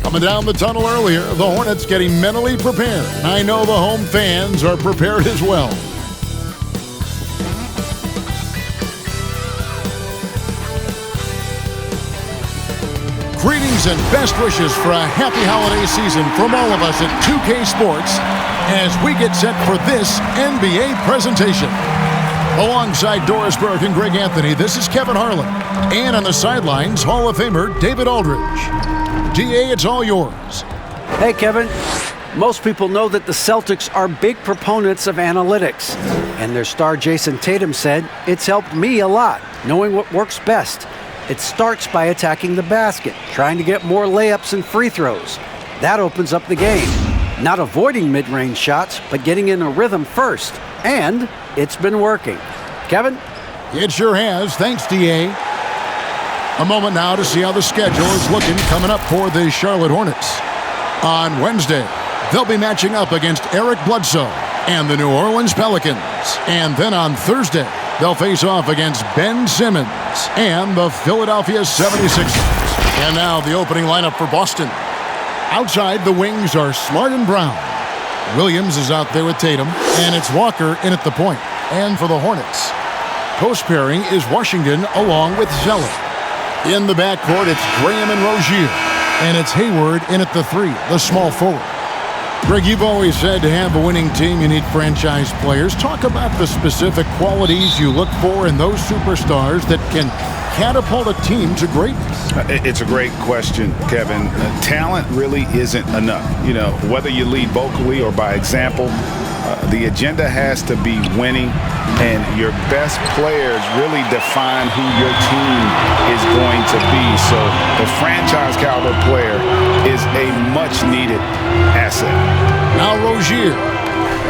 Coming down the tunnel earlier, the Hornets getting mentally prepared. I know the home fans are prepared as well. Greetings and best wishes for a happy holiday season from all of us at 2K Sports as we get set for this NBA presentation. Alongside Doris Burke and Greg Anthony, this is Kevin Harlan. And on the sidelines, Hall of Famer David Aldridge. DA, it's all yours. Hey, Kevin. Most people know that the Celtics are big proponents of analytics. And their star Jason Tatum said, "It's helped me a lot, knowing what works best. It starts by attacking the basket, trying to get more layups and free throws. That opens up the game. Not avoiding mid-range shots, but getting in a rhythm first. And it's been working." Kevin? It sure has. Thanks, DA. A moment now to see how the schedule is looking coming up for the Charlotte Hornets. On Wednesday, they'll be matching up against Eric Bledsoe and the New Orleans Pelicans. And then on Thursday, they'll face off against Ben Simmons and the Philadelphia 76ers. And now the opening lineup for Boston. Outside, the wings are Smart and Brown. Williams is out there with Tatum, and it's Walker in at the point. And for the Hornets, post pairing is Washington along with Zeller. In the backcourt, it's Graham and Rozier, and it's Hayward in at the 3, the small forward. Greg, you've always said to have a winning team, you need franchise players. Talk about the specific qualities you look for in those superstars that can catapult a team to greatness. It's a great question, Kevin. Talent really isn't enough. You know, whether you lead vocally or by example, the agenda has to be winning, and your best players really define who your team is going to be. So the franchise caliber player is a much-needed asset. Now Rozier,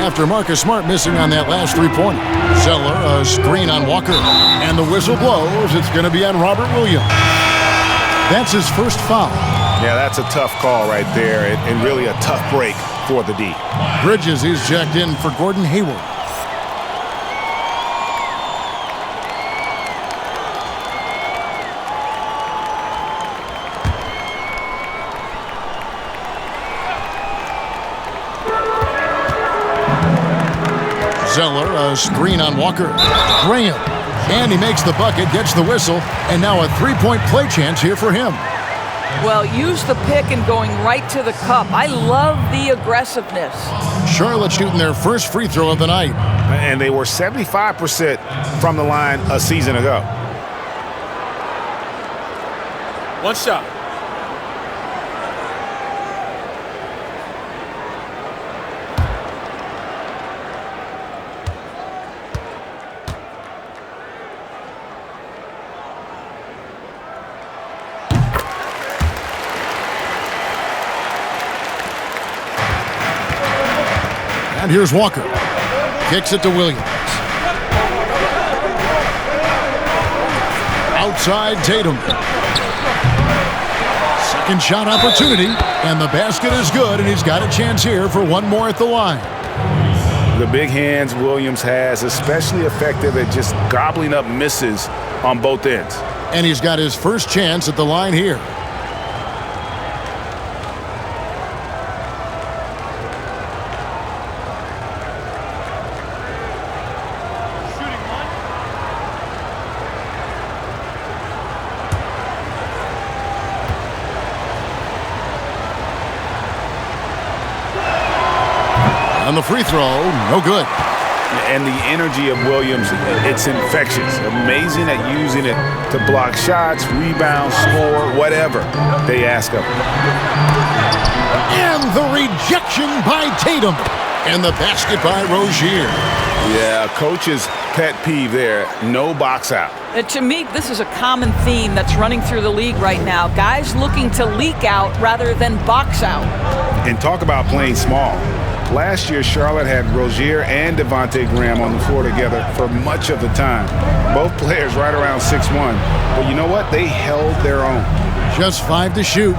after Marcus Smart missing on that last three-pointer. Zeller, a screen on Walker, and the whistle blows. It's going to be on Robert Williams. That's his first foul. Yeah, that's a tough call right there, and really a tough break for the D. Bridges is checked in for Gordon Hayward. Zeller, a screen on Walker. Graham, and he makes the bucket, gets the whistle, and now a three-point play chance here for him. Well, use the pick and going right to the cup. I love the aggressiveness. Charlotte shooting their first free throw of the night. And they were 75% from the line a season ago. One shot. And here's Walker. Kicks it to Williams. Outside Tatum. Second shot opportunity. And the basket is good, and he's got a chance here for one more at the line. The big hands Williams has, especially effective at just gobbling up misses on both ends. And he's got his first chance at the line here. On the free throw, no good. And the energy of Williams, it's infectious. Amazing at using it to block shots, rebound, score, whatever they ask of him. And the rejection by Tatum. And the basket by Rozier. Yeah, coach's pet peeve there, no box out. To me, this is a common theme that's running through the league right now. Guys looking to leak out rather than box out. And talk about playing small. Last year, Charlotte had Rozier and Devontae Graham on the floor together for much of the time. Both players right around 6'1". But you know what? They held their own. Just 5 to shoot.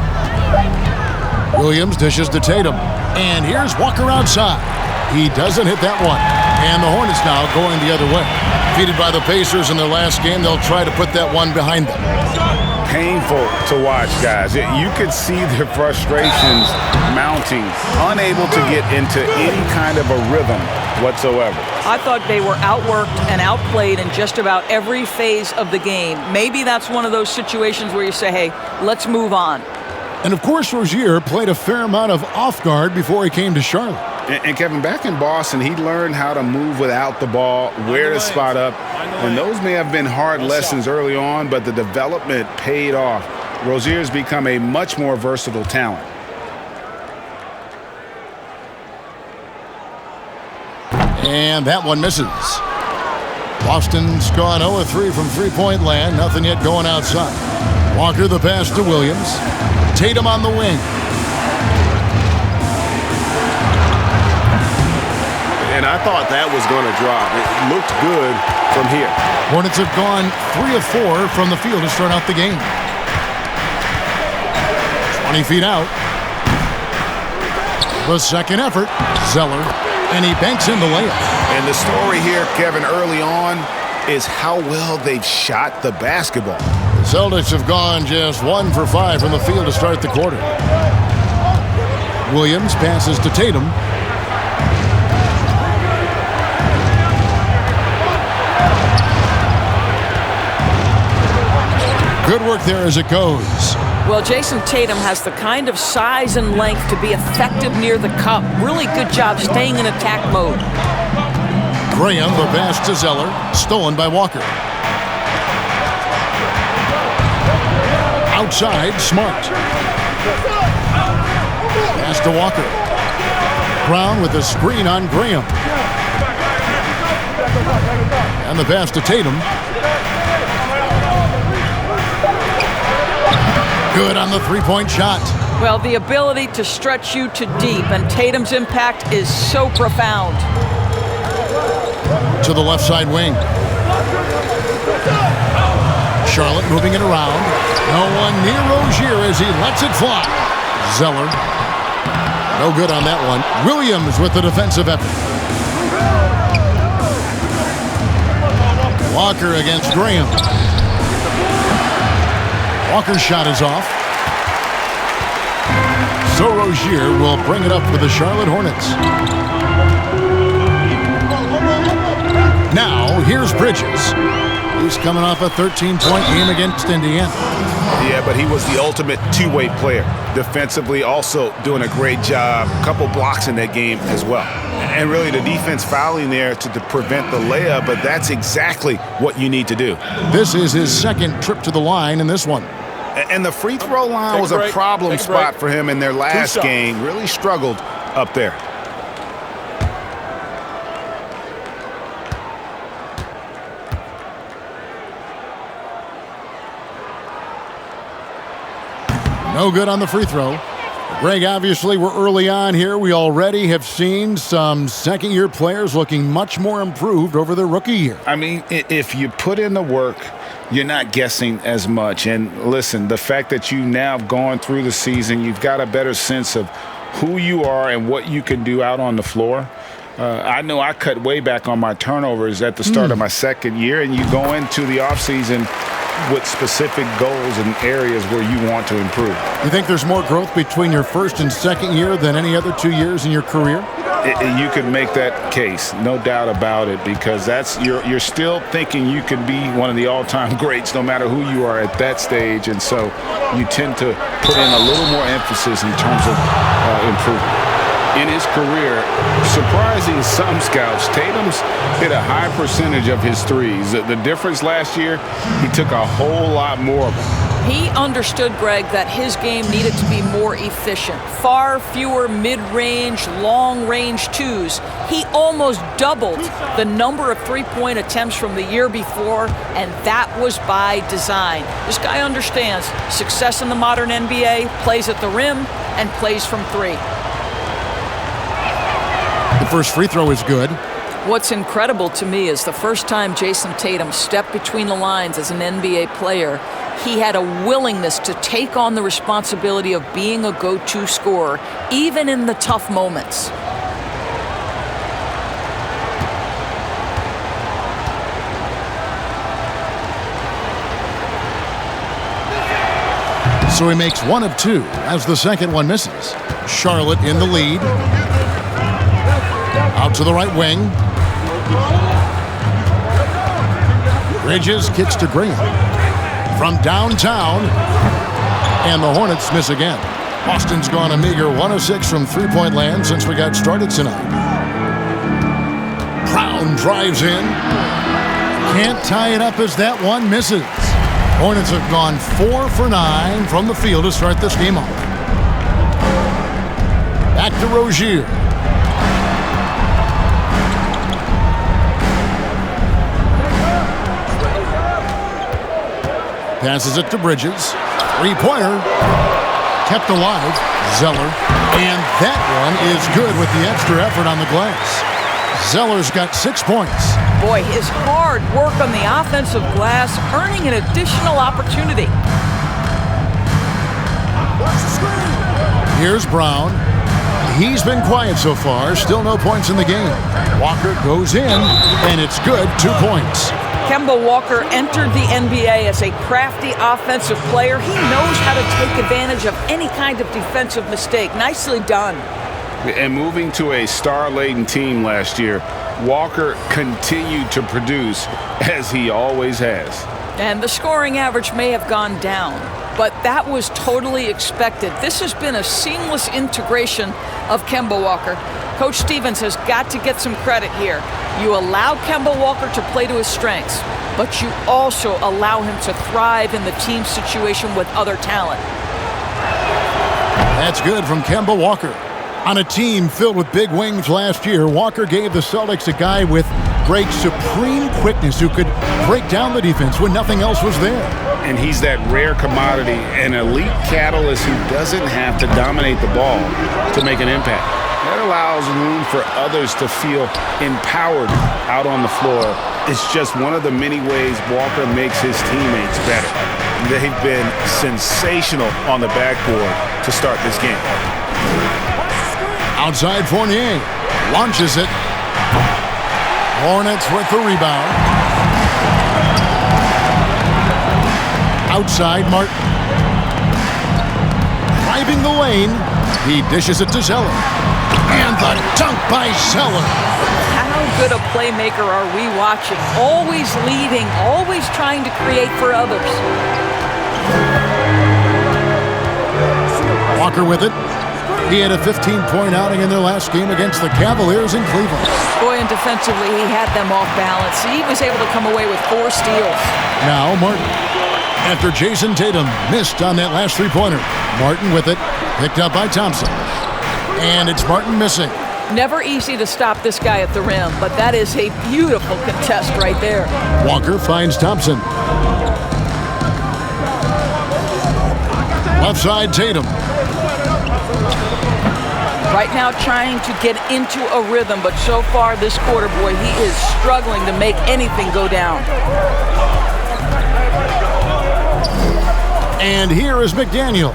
Williams dishes to Tatum. And here's Walker outside. He doesn't hit that one. And the Hornets now going the other way. Defeated by the Pacers in their last game, they'll try to put that one behind them. Painful painful to watch, guys. You could see their frustrations mounting, unable to get into any kind of a rhythm whatsoever. I thought they were outworked and outplayed in just about every phase of the game. Maybe that's one of those situations where you say, hey, let's move on. And, of course, Rozier played a fair amount of off guard before he came to Charlotte. And Kevin, back in Boston, he learned how to move without the ball, where to spot up. And those may have been hard lessons early on, but the development paid off. Rozier's become a much more versatile talent. And that one misses. Boston's gone 0-3 from three-point land. Nothing yet going outside. Walker the pass to Williams. Tatum on the wing. And I thought that was going to drop. It looked good from here. Hornets have gone 3 of 4 from the field to start out the game. 20 feet out. The second effort. Zeller. And he banks in the layup. And the story here, Kevin, early on is how well they've shot the basketball. The Celtics have gone just 1 for 5 from the field to start the quarter. Williams passes to Tatum. Good work there as it goes. Well, Jason Tatum has the kind of size and length to be effective near the cup. Really good job staying in attack mode. Graham, the pass to Zeller, stolen by Walker. Outside, Smart. Pass to Walker. Brown with a screen on Graham. And the pass to Tatum. Good on the three-point shot. Well, the ability to stretch you to deep, and Tatum's impact is so profound. To the left side wing. Charlotte moving it around. No one near Rozier as he lets it fly. Zeller. No good on that one. Williams with the defensive effort. Walker against Graham. Walker's shot is off. So Rozier will bring it up for the Charlotte Hornets. Now, here's Bridges. He's coming off a 13-point game against Indiana. Yeah, but he was the ultimate two-way player. Defensively, also doing a great job. A couple blocks in that game as well. And really the defense fouling there to prevent the layup, but that's exactly what you need to do. This is his second trip to the line in this one. And the free throw line was a problem spot for him in their last game. Really struggled up there. No good on the free throw. Greg, obviously, we're early on here. We already have seen some second-year players looking much more improved over their rookie year. I mean, if you put in the work, you're not guessing as much. And listen, the fact that you now have gone through the season, you've got a better sense of who you are and what you can do out on the floor. I know I cut way back on my turnovers at the start of my second year, and you go into the offseason with specific goals and areas where you want to improve. You think there's more growth between your first and second year than any other 2 years in your career? You could make that case, no doubt about it, because you're still thinking you could be one of the all-time greats no matter who you are at that stage, and so you tend to put in a little more emphasis in terms of improvement. In his career, surprising some scouts, Tatum's hit a high percentage of his threes. The difference last year, he took a whole lot more of them. He understood, Greg, that his game needed to be more efficient. Far fewer mid-range, long-range twos. He almost doubled the number of three-point attempts from the year before, and that was by design. This guy understands success in the modern NBA, plays at the rim, and plays from three. The first free throw is good. What's incredible to me is the first time Jason Tatum stepped between the lines as an NBA player, he had a willingness to take on the responsibility of being a go-to scorer, even in the tough moments. So he makes 1 of 2 as the second one misses. Charlotte in the lead. Out to the right wing. Bridges kicks to Graham. From downtown. And the Hornets miss again. Boston's gone a meager 1 of 6 from three-point land since we got started tonight. Brown drives in. Can't tie it up as that one misses. Hornets have gone 4 for 9 from the field to start this game off. Back to Rozier. Passes it to Bridges. Three-pointer. Kept alive. Zeller. And that one is good with the extra effort on the glass. Zeller's got 6 points. Boy, his hard work on the offensive glass, earning an additional opportunity. Here's Brown. He's been quiet so far. Still no points in the game. Walker goes in, and it's good. 2 points. Kemba Walker entered the NBA as a crafty offensive player. He knows how to take advantage of any kind of defensive mistake. Nicely done. And moving to a star-laden team last year, Walker continued to produce as he always has. And the scoring average may have gone down, but that was totally expected. This has been a seamless integration of Kemba Walker. Coach Stevens has got to get some credit here. You allow Kemba Walker to play to his strengths, but you also allow him to thrive in the team situation with other talent. That's good from Kemba Walker. On a team filled with big wings last year, Walker gave the Celtics a guy with great supreme quickness who could break down the defense when nothing else was there. And he's that rare commodity, an elite catalyst who doesn't have to dominate the ball to make an impact. That allows room for others to feel empowered out on the floor. It's just one of the many ways Walker makes his teammates better. They've been sensational on the backboard to start this game. Outside Fournier. Launches it. Hornets with the rebound. Outside Martin. Driving the lane. He dishes it to Zeller. And the dunk by Zeller. How good a playmaker are we watching? Always leading, always trying to create for others. Walker with it. He had a 15-point outing in their last game against the Cavaliers in Cleveland. Boy, and defensively, he had them off balance. He was able to come away with 4 steals. Now Martin. After Jason Tatum missed on that last three-pointer. Martin with it. Picked up by Thompson. And it's Martin missing. Never easy to stop this guy at the rim, but that is a beautiful contest right there. Walker finds Thompson. Left side Tatum. Right now trying to get into a rhythm, but so far this quarter, boy, he is struggling to make anything go down. And here is McDaniels.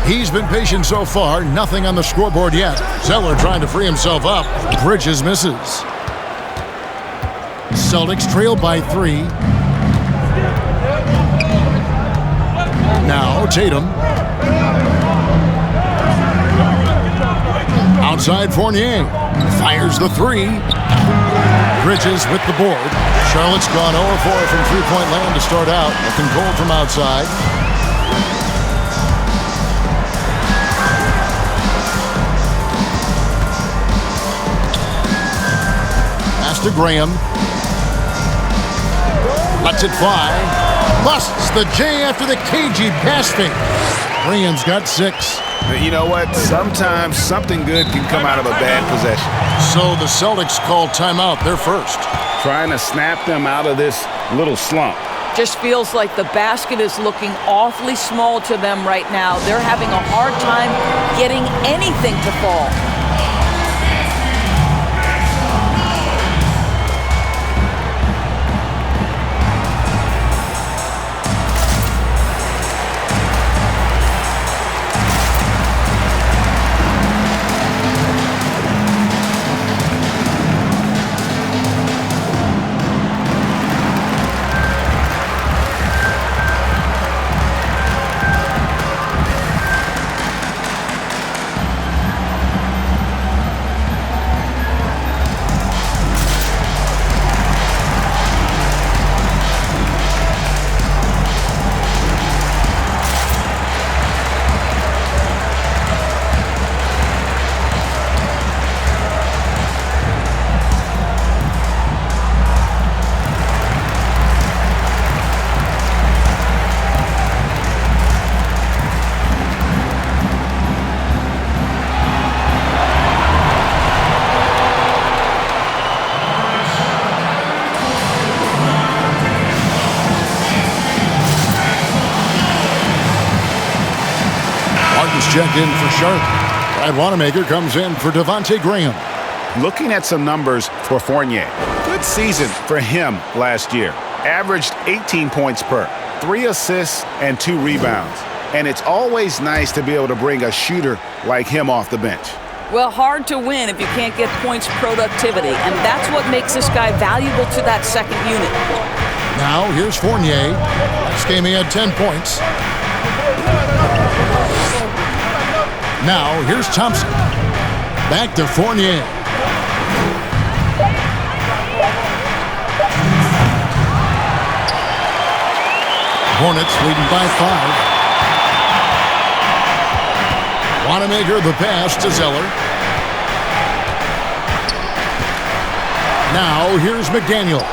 He's been patient so far, nothing on the scoreboard yet. Zeller trying to free himself up. Bridges misses. Celtics trail by 3. Now Tatum. Outside Fournier. Fires the 3. Bridges with the board. Charlotte's gone 0-4 from three-point land to start out. Looking cold from outside. Pass to Graham. Lets it fly. Busts the J after the cagey pass fake. Graham's got 6. You know what? Sometimes something good can come out of a bad possession. So the Celtics call timeout. They're first. Trying to snap them out of this little slump. Just feels like the basket is looking awfully small to them right now. They're having a hard time getting anything to fall. Martin's checked in for Charlotte. Brad Wanamaker comes in for Devontae Graham. Looking at some numbers for Fournier. Good season for him last year. Averaged 18 points per, 3 assists and 2 rebounds. And it's always nice to be able to bring a shooter like him off the bench. Well, hard to win if you can't get points productivity, and that's what makes this guy valuable to that second unit. Now, here's Fournier. Last game he had 10 points. Now, here's Thompson. Back to Fournier. Hornets leading by 5. Wanamaker the pass to Zeller. Now here's McDaniels.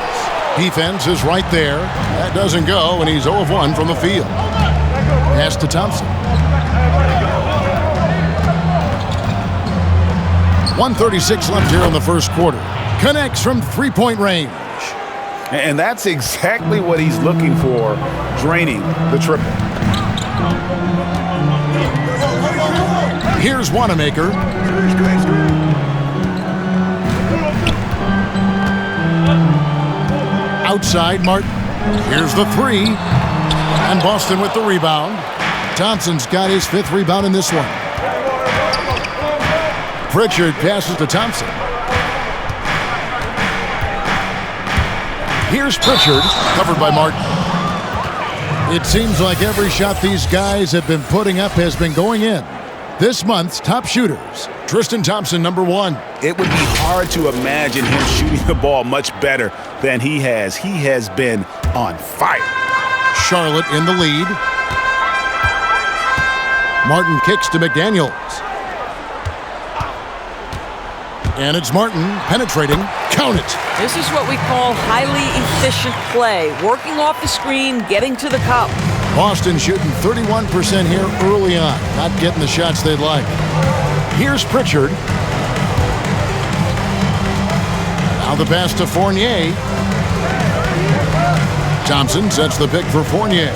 Defense is right there. That doesn't go, and he's 0 of 1 from the field. Pass to Thompson. 1:36 left here in the first quarter. Connects from three-point range. And that's exactly what he's looking for, draining the triple. Here's Wanamaker. Outside Martin. Here's the 3. And Boston with the rebound. Thompson's got his 5th rebound in this one. Pritchard passes to Thompson. Here's Pritchard, covered by Martin. It seems like every shot these guys have been putting up has been going in. This month's top shooters, Tristan Thompson, number 1. It would be hard to imagine him shooting the ball much better than he has. He has been on fire. Charlotte in the lead. Martin kicks to McDaniels. And it's Martin penetrating. Count it. This is what we call highly efficient play. Working off the screen, getting to the cup. Boston shooting 31% here early on. Not getting the shots they'd like. Here's Pritchard. Now the pass to Fournier. Thompson sets the pick for Fournier.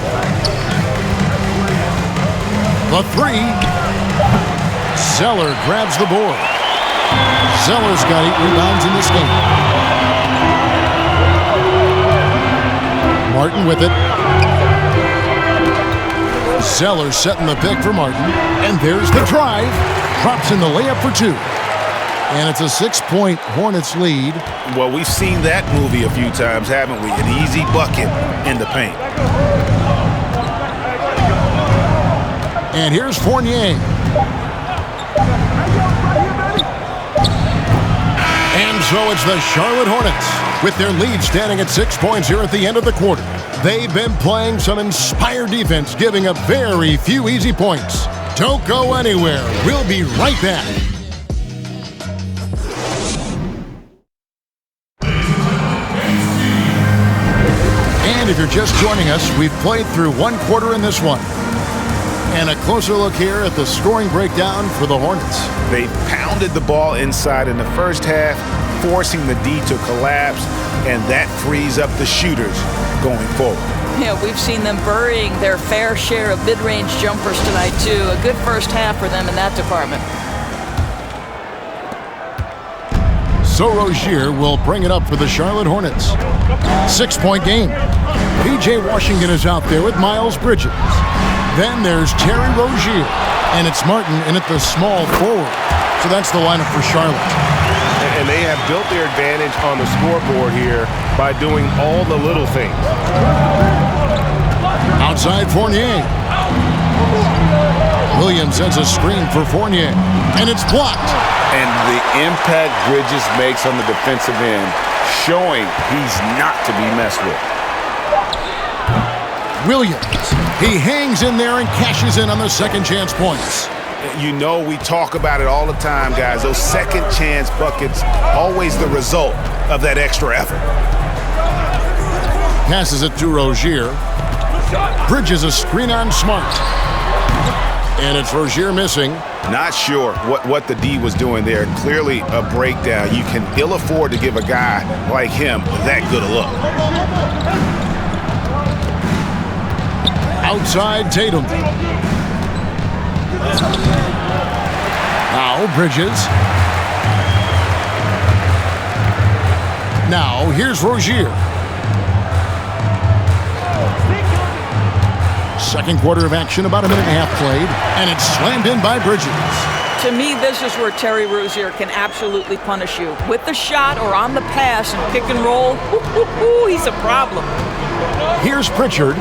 The 3. Zeller grabs the board. Zeller's got 8 rebounds in this game. Martin with it. Zeller setting the pick for Martin. And there's the drive. Drops in the layup for 2. And it's a 6-point Hornets lead. Well, we've seen that movie a few times, haven't we? An easy bucket in the paint. And here's Fournier. And so it's the Charlotte Hornets with their lead standing at 6 points here at the end of the quarter. They've been playing some inspired defense, giving up very few easy points. Don't go anywhere. We'll be right back. And if you're just joining us, we've played through 1 quarter in this one. And a closer look here at the scoring breakdown for the Hornets. They pounded the ball inside in the first half, forcing the D to collapse, and that frees up the shooters going forward. Yeah, we've seen them burying their fair share of mid-range jumpers tonight, too. A good first half for them in that department. So Rozier will bring it up for the Charlotte Hornets. 6-point game. P.J. Washington is out there with Miles Bridges. Then there's Terry Rozier, and it's Martin in at the small forward. So that's the lineup for Charlotte. And they have built their advantage on the scoreboard here by doing all the little things. Outside Fournier. Williams sends a screen for Fournier, and it's blocked. And the impact Bridges makes on the defensive end, showing he's not to be messed with. Williams, he hangs in there and cashes in on the second chance points. You know, we talk about it all the time, guys. Those second chance buckets, always the result of that extra effort. Passes it to Rozier. Bridges a screen on Smart. And it's Rozier missing. Not sure what the D was doing there. Clearly a breakdown. You can ill afford to give a guy like him that good a look. Outside Tatum. Bridges. Now, here's Rozier. Second quarter of action, about a minute and a half played, and it's slammed in by Bridges. To me, this is where Terry Rozier can absolutely punish you. With the shot or on the pass and pick and roll, he's a problem. Here's Pritchard.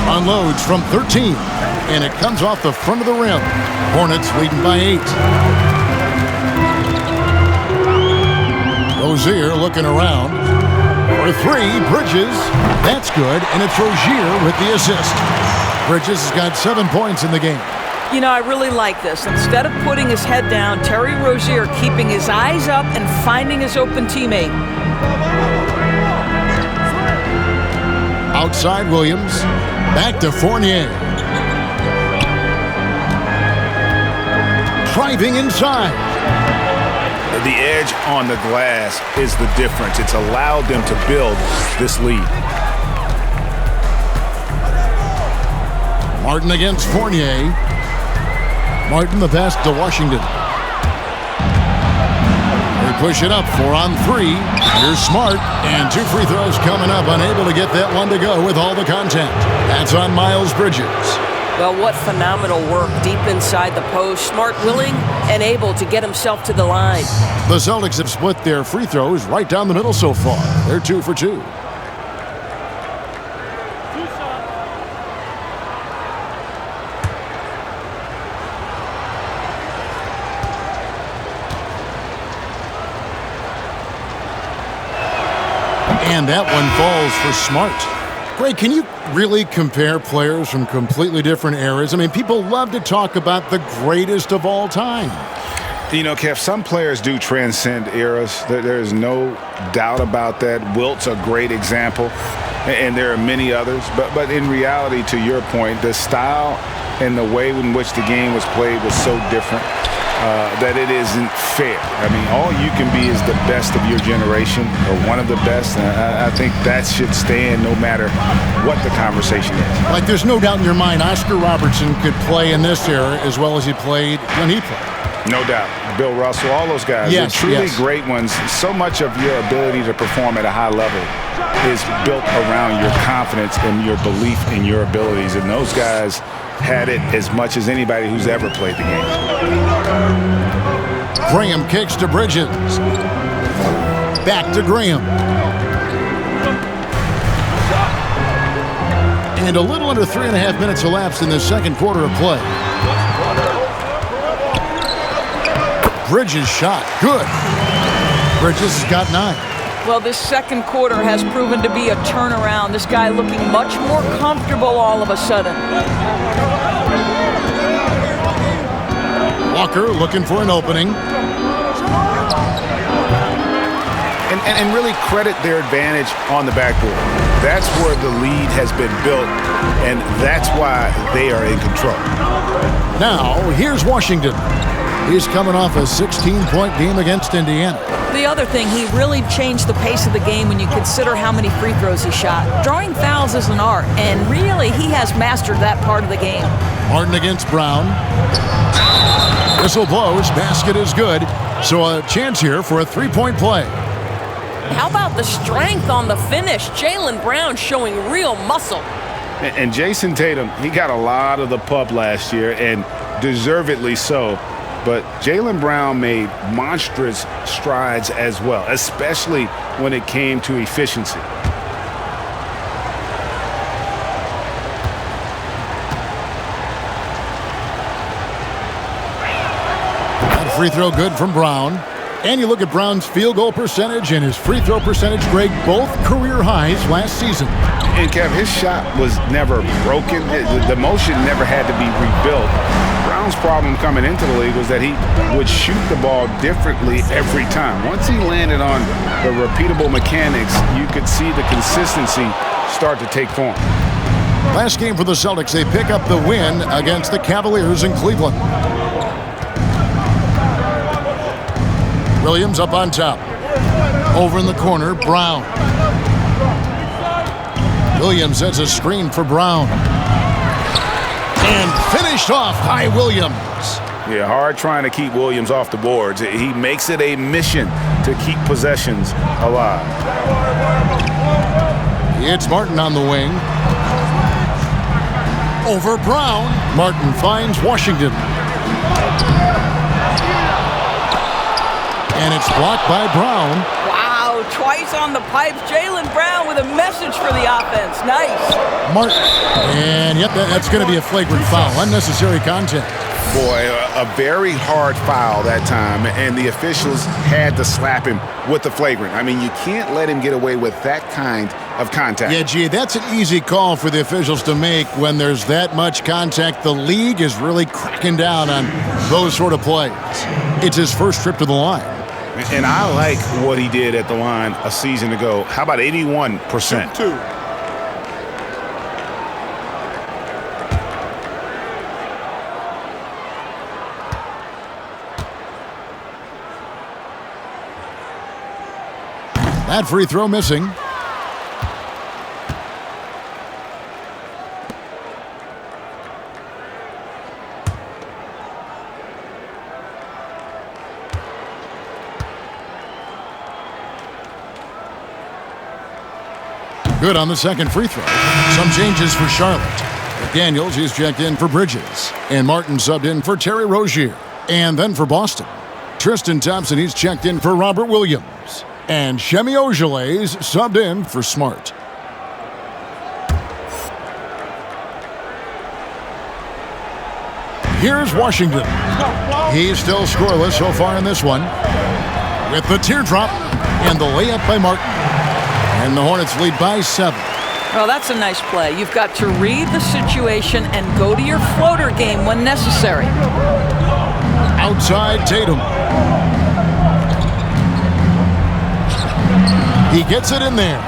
Unloads from 13, and it comes off the front of the rim. Hornets leading by 8. Rozier looking around. For 3, Bridges. That's good, and it's Rozier with the assist. Bridges has got 7 points in the game. You know, I really like this. Instead of putting his head down, Terry Rozier keeping his eyes up and finding his open teammate. Outside Williams. Back to Fournier. Driving inside. The edge on the glass is the difference. It's allowed them to build this lead. Martin against Fournier. Martin the pass to Washington. They push it up 4 on 3. Here's Smart, and 2 free throws coming up. Unable to get that one to go with all the contact. That's on Miles Bridges. Well, what phenomenal work deep inside the post. Smart, willing, and able to get himself to the line. The Celtics have split their free throws right down the middle so far. They're 2 for 2. And that one falls for Smart. Greg, can you really compare players from completely different eras? I mean, people love to talk about the greatest of all time. You know, Kev, some players do transcend eras. There is no doubt about that. Wilt's a great example, and there are many others. But in reality, to your point, the style and the way in which the game was played was so different that it isn't fair. I mean, all you can be is the best of your generation, or one of the best. And I think that should stand no matter what the conversation is. Like, there's no doubt in your mind Oscar Robertson could play in this era as well as he played when he played. No doubt. Bill Russell, all those guys. Yes, They're truly yes. great ones. So much of your ability to perform at a high level is built around your confidence and your belief in your abilities. And those guys had it as much as anybody who's ever played the game. Graham kicks to Bridges. Back to Graham. And a little under 3.5 minutes elapsed in the second quarter of play. Bridges shot. Good. Bridges has got 9. Well, this second quarter has proven to be a turnaround. This guy looking much more comfortable all of a sudden. Walker looking for an opening. And really credit their advantage on the backboard. That's where the lead has been built, and that's why they are in control. Now, here's Washington. He's coming off a 16-point game against Indiana. The other thing, he really changed the pace of the game when you consider how many free throws he shot. Drawing fouls is an art, and really, he has mastered that part of the game. Martin against Brown. Whistle blows. Basket is good. So a chance here for a 3-point play. How about the strength on the finish? Jaylen Brown showing real muscle. And Jason Tatum, he got a lot of the pub last year, and deservedly so. But Jaylen Brown made monstrous strides as well, especially when it came to efficiency. That free throw good from Brown. And you look at Brown's field goal percentage and his free throw percentage, Greg, both career highs last season. And Kev, his shot was never broken. The motion never had to be rebuilt. Brown's problem coming into the league was that he would shoot the ball differently every time. Once he landed on the repeatable mechanics, you could see the consistency start to take form. Last game for the Celtics, they pick up the win against the Cavaliers in Cleveland. Williams up on top. Over in the corner, Brown. Williams sets a screen for Brown. And finished off by Williams. Yeah, hard trying to keep Williams off the boards. He makes it a mission to keep possessions alive. It's Martin on the wing. Over Brown. Martin finds Washington. And it's blocked by Brown. Wow, twice on the pipes. Jaylen Brown with a message for the offense. Nice. Martin. And yep, that's going to be a flagrant foul. Unnecessary contact. Boy, a very hard foul that time, and the officials had to slap him with the flagrant. I mean, you can't let him get away with that kind of contact. Yeah, gee, that's an easy call for the officials to make when there's that much contact. The league is really cracking down on those sort of plays. It's his first trip to the line. And I like what he did at the line a season ago. How about 81%? That free throw missing. Good on the second free throw. Some changes for Charlotte. McDaniels is checked in for Bridges. And Martin subbed in for Terry Rozier. And then for Boston, Tristan Thompson, he's checked in for Robert Williams. And Shemi Ojeley's subbed in for Smart. Here's Washington. He's still scoreless so far in this one. With the teardrop and the layup by Martin. And the Hornets lead by 7. Well, that's a nice play. You've got to read the situation and go to your floater game when necessary. Outside Tatum. He gets it in there.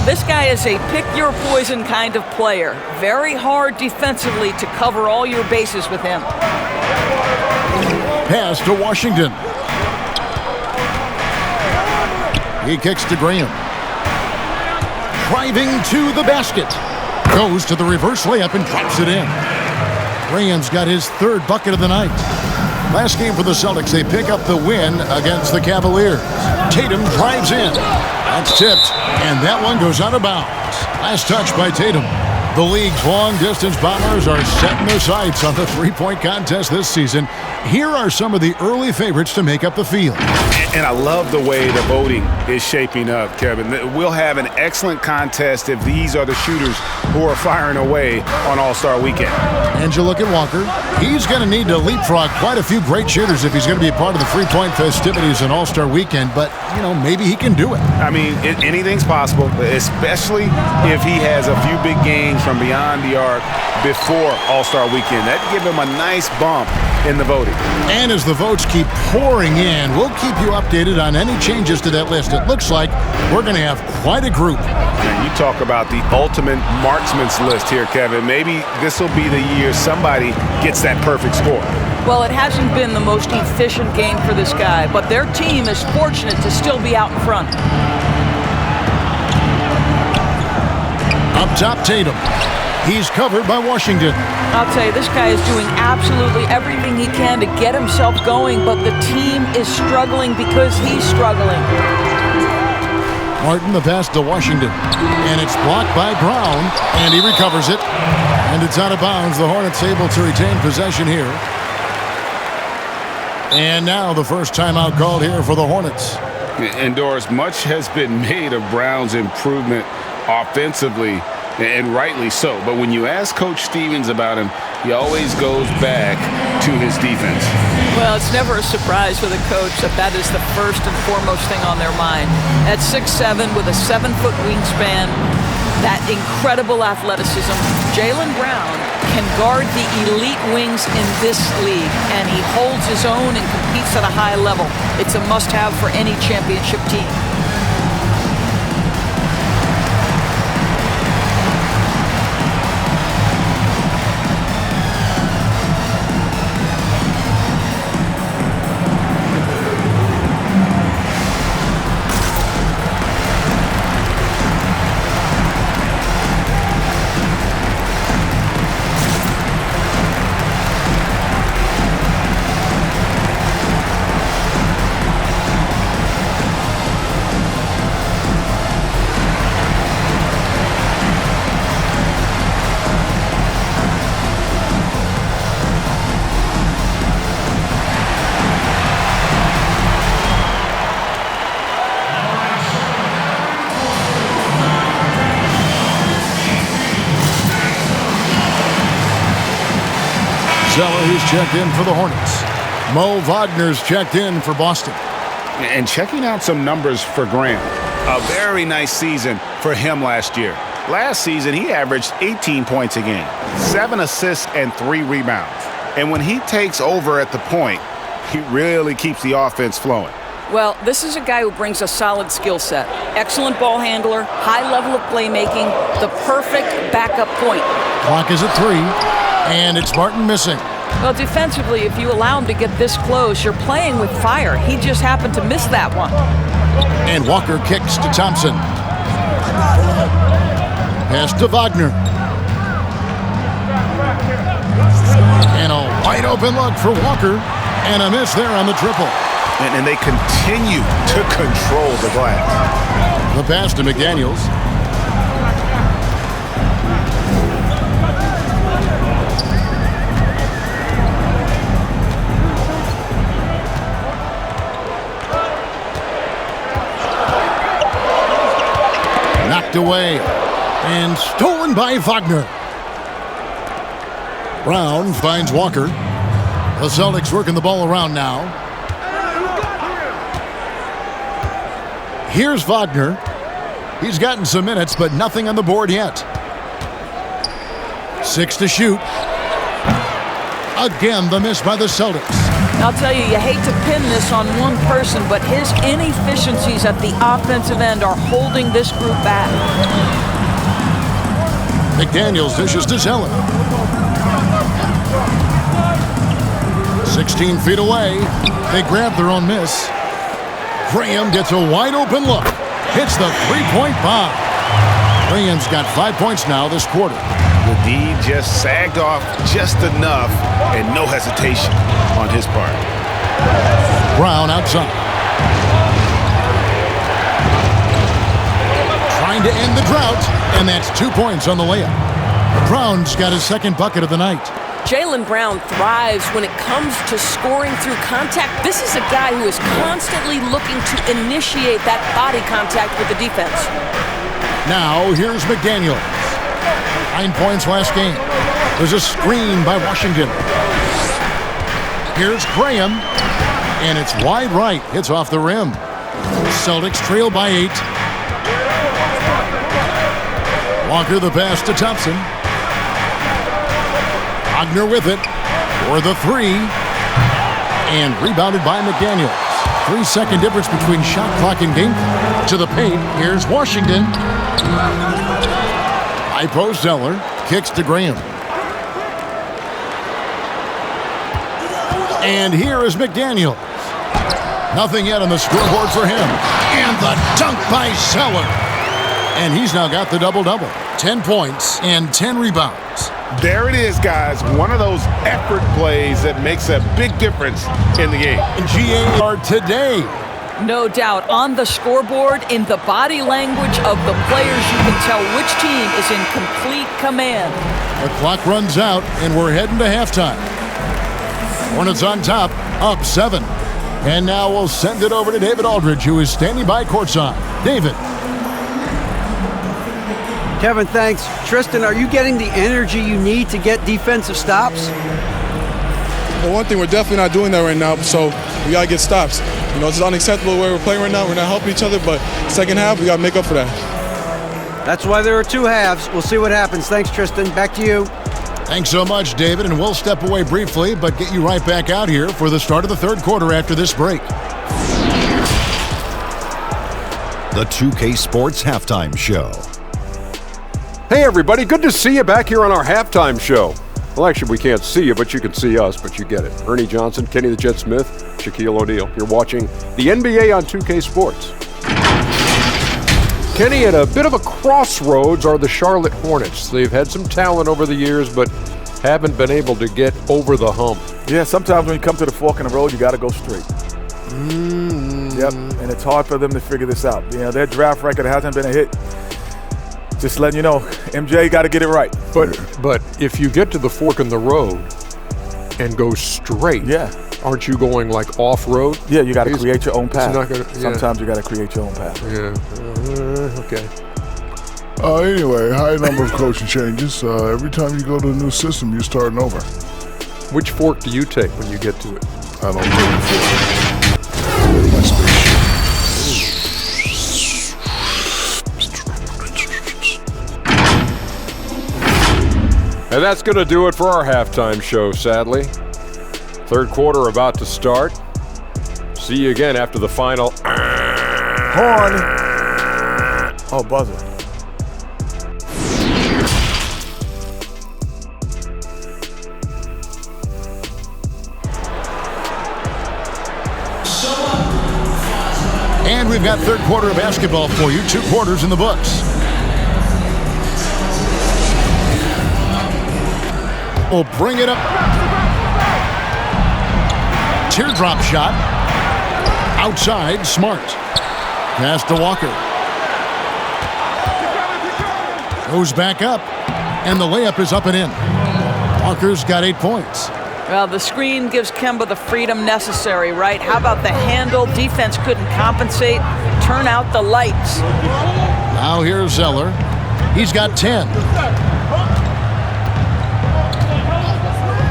This guy is a pick-your-poison kind of player. Very hard defensively to cover all your bases with him. Pass to Washington. He kicks to Graham. Driving to the basket. Goes to the reverse layup and drops it in. Graham's got his third bucket of the night. Last game for the Celtics, they pick up the win against the Cavaliers. Tatum drives in. That's tipped, and that one goes out of bounds. Last touch by Tatum. The league's long-distance bombers are setting their sights on the three-point contest this season. Here are some of the early favorites to make up the field. And I love the way the voting is shaping up, Kevin. We'll have an excellent contest if these are the shooters who are firing away on All-Star Weekend. And you look at Walker. He's going to need to leapfrog quite a few great shooters if he's going to be a part of the three-point festivities on All-Star Weekend. But, you know, maybe he can do it. I mean, anything's possible, especially if he has a few big games from beyond the arc before All-Star Weekend. That'd give him a nice bump in the voting. And as the votes keep pouring in, we'll keep you updated on any changes to that list. It looks like we're going to have quite a group. And you talk about the ultimate marksman's list here, Kevin. Maybe this will be the year somebody gets that perfect score. Well, it hasn't been the most efficient game for this guy, but their team is fortunate to still be out in front. Up top, Tatum. He's covered by Washington. I'll tell you, this guy is doing absolutely everything he can to get himself going, but the team is struggling because he's struggling. Martin, the pass to Washington. And it's blocked by Brown, and he recovers it. And it's out of bounds. The Hornets able to retain possession here. And now the first timeout called here for the Hornets. And Doris, much has been made of Brown's improvement offensively, and rightly so. But when you ask Coach Stevens about him, he always goes back to his defense. Well, it's never a surprise for the coach that is the first and foremost thing on their mind. At 6'7", with a 7-foot wingspan, that incredible athleticism, Jaylen Brown can guard the elite wings in this league, and he holds his own and competes at a high level. It's a must-have for any championship team. Zeller, who's checked in for the Hornets. Mo Wagner's checked in for Boston. And checking out some numbers for Graham. A very nice season for him last year. Last season, he averaged 18 points a game, 7 assists, and 3 rebounds. And when he takes over at the point, he really keeps the offense flowing. Well, this is a guy who brings a solid skill set. Excellent ball handler, high level of playmaking, the perfect backup point. Clock is at 3, and it's Martin missing. Well, defensively, if you allow him to get this close, you're playing with fire. He just happened to miss that one. And Walker kicks to Thompson. Pass to Wagner. And a wide open look for Walker. And a miss there on the triple. And they continue to control the glass. The pass to McDaniels. Knocked away and stolen by Wagner. Brown finds Walker. The Celtics working the ball around now. Here's Wagner. He's gotten some minutes, but nothing on the board yet. 6 to shoot. Again, the miss by the Celtics. I'll tell you, you hate to pin this on one person, but his inefficiencies at the offensive end are holding this group back. McDaniels dishes to Zeller. 16 feet away. They grab their own miss. Graham gets a wide open look. Hits the three-point bomb. Graham's got 5 points now this quarter. The D just sagged off just enough and no hesitation on his part. Brown outside. Trying to end the drought, and that's 2 points on the layup. Brown's got his second bucket of the night. Jaylen Brown thrives when it comes to scoring through contact. This is a guy who is constantly looking to initiate that body contact with the defense. Now, here's McDaniels. 9 points last game. There's a screen by Washington. Here's Graham, and it's wide right. Hits off the rim. Celtics trail by 8. Walker the pass to Thompson. Wagner with it for the 3. And rebounded by McDaniels. 3-second difference between shot clock and game clock. To the paint, here's Washington. High post Zeller. Kicks to Graham. And here is McDaniels. Nothing yet on the scoreboard for him. And the dunk by Zeller. And he's now got the double-double. 10 points and 10 rebounds. There it is, guys. One of those effort plays that makes a big difference in the game. And GAR today. No doubt, on the scoreboard, in the body language of the players, you can tell which team is in complete command. The clock runs out, and we're heading to halftime. Hornets on top, up 7. And now we'll send it over to David Aldridge, who is standing by courtside. David. Kevin, thanks. Tristan, are you getting the energy you need to get defensive stops? Well, one thing, we're definitely not doing that right now, so we got to get stops. You know, it's unacceptable the way we're playing right now. We're not helping each other, but second half, we got to make up for that. That's why there are 2 halves. We'll see what happens. Thanks, Tristan. Back to you. Thanks so much, David, and we'll step away briefly, but get you right back out here for the start of the third quarter after this break. The 2K Sports Halftime Show. Hey everybody, good to see you back here on our halftime show. Well, actually, we can't see you, but you can see us, but you get it. Ernie Johnson, Kenny the Jet Smith, Shaquille O'Neal. You're watching the NBA on 2K Sports. Kenny, at a bit of a crossroads are the Charlotte Hornets. They've had some talent over the years, but haven't been able to get over the hump. Yeah, sometimes when you come to the fork in the road, you got to go straight. Yep, and it's hard for them to figure this out. You know, their draft record hasn't been a hit. Just letting you know, MJ got to get it right. But if you get to the fork in the road and go straight, aren't you going like off-road? Yeah, you got to create your own path. Sometimes you got to create your own path. Yeah. Okay. Anyway, high number of coaching changes. Every time you go to a new system, you're starting over. Which fork do you take when you get to it? I don't take the fork. Really much And that's going to do it for our halftime show, sadly. Third quarter about to start. See you again after the final. Horn. Oh, buzzer. And we've got third quarter of basketball for you. 2 quarters in the books. We'll bring it up. Teardrop shot. Outside, Smart. Pass to Walker. Goes back up. And the layup is up and in. Walker's got 8 points. Well, the screen gives Kemba the freedom necessary, right? How about the handle? Defense couldn't compensate. Turn out the lights. Now here's Zeller. He's got 10.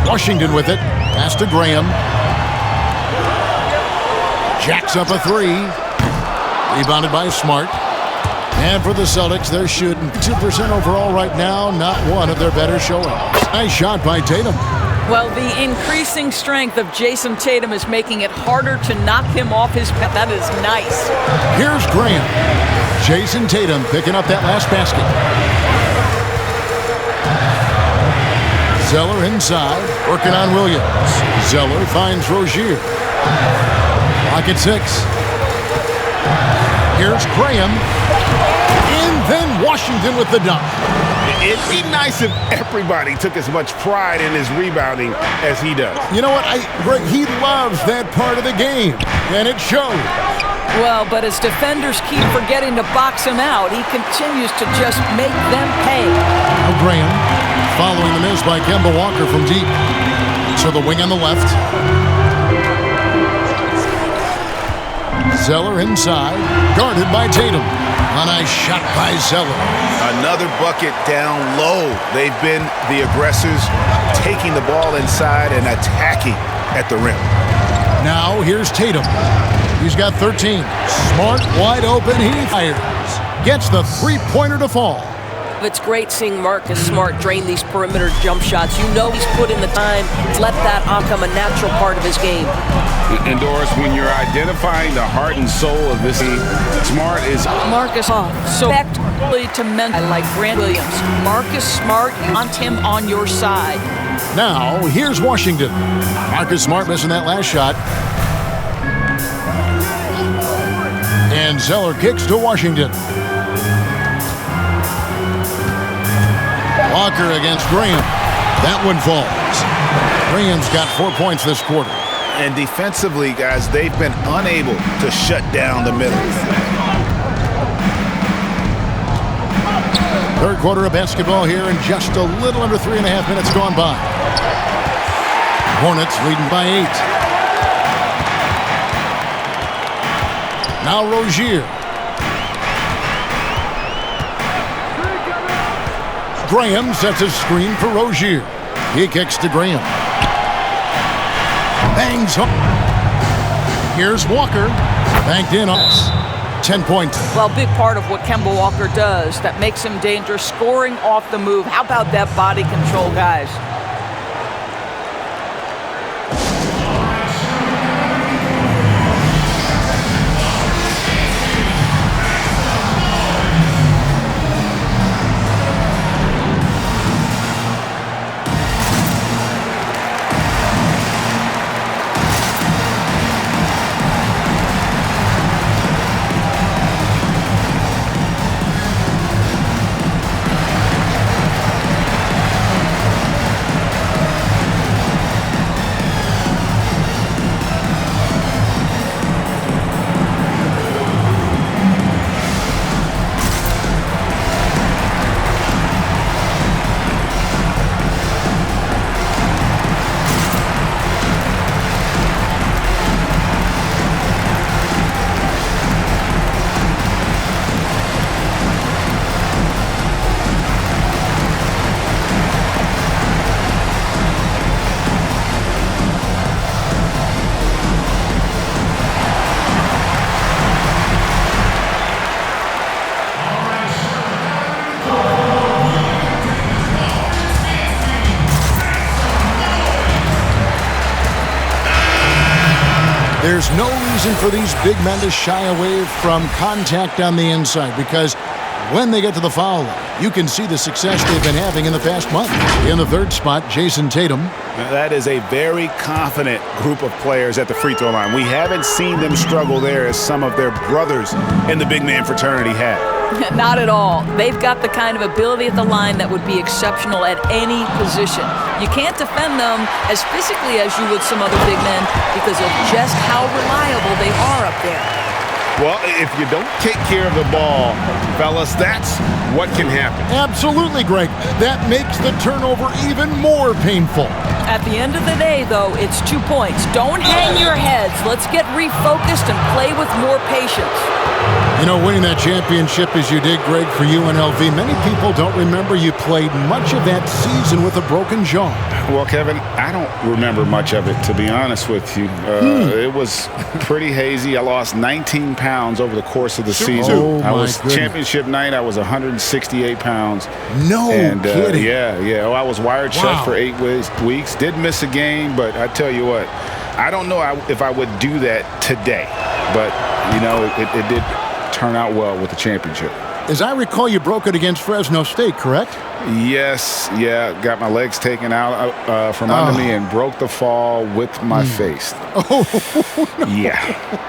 Washington with it. Pass to Graham. Jacks up a 3. Rebounded by Smart. And for the Celtics, they're shooting 2% overall right now. Not one of their better showings. Nice shot by Tatum. Well, the increasing strength of Jason Tatum is making it harder to knock him off his path. That is nice. Here's Graham. Jason Tatum picking up that last basket. Zeller inside, working on Williams. Zeller finds Rozier. Pocket 6. Here's Graham. And then Washington with the dunk. It'd be nice if everybody took as much pride in his rebounding as he does. You know what? He loves that part of the game, and it shows. Well, but as defenders keep forgetting to box him out, he continues to just make them pay. Now Graham following the miss by Kemba Walker from deep. So the wing on the left. Zeller inside, guarded by Tatum. A nice shot by Zeller. Another bucket down low. They've been the aggressors, taking the ball inside and attacking at the rim. Now here's Tatum. He's got 13. Smart, wide open, he fires. Gets the 3-pointer to fall. It's great seeing Marcus Smart drain these perimeter jump shots. You know he's put in the time to let that become a natural part of his game. And Doris, when you're identifying the heart and soul of this team, Smart is Marcus off. So effectively to men like Grant Williams. Marcus Smart, you want him on your side. Now here's Washington. Marcus Smart missing that last shot. And Zeller kicks to Washington. Walker against Graham. That one falls. Graham's got 4 points this quarter. And defensively, guys, they've been unable to shut down the middle. Third quarter of basketball here, and just a little under 3.5 minutes gone by. Hornets leading by 8. Now Rozier. Graham sets his screen for Rozier. He kicks to Graham. Bangs home. Here's Walker. Banked in us. 10 points. Well, big part of what Kemba Walker does that makes him dangerous, scoring off the move. How about that body control, guys? There's no reason for these big men to shy away from contact on the inside because when they get to the foul line, you can see the success they've been having in the past month. In the third spot, Jason Tatum. Now that is a very confident group of players at the free throw line. We haven't seen them struggle there as some of their brothers in the big man fraternity have. Not at all. They've got the kind of ability at the line that would be exceptional at any position. You can't defend them as physically as you would some other big men because of just how reliable they are up there. Well, if you don't take care of the ball, fellas, that's what can happen. Absolutely, Greg. That makes the turnover even more painful. At the end of the day, though, it's 2 points. Don't hang your heads. Let's get refocused and play with more patience. You know, winning that championship as you did, Greg, for UNLV, many people don't remember you played much of that season with a broken jaw. Well, Kevin, I don't remember much of it, to be honest with you. It was pretty hazy. I lost 19 pounds over the course of the season. Oh, I was goodness. championship night. I was 168 pounds. No kidding. Yeah. Oh, I was wired shut for 8 weeks. Did miss a game, but I tell you what, I don't know if I would do that today. But, you know, it did turn out well with the championship. As I recall, you broke it against Fresno State, correct? Yes, got my legs taken out from under me and broke the fall with my face. Oh, no. Yeah.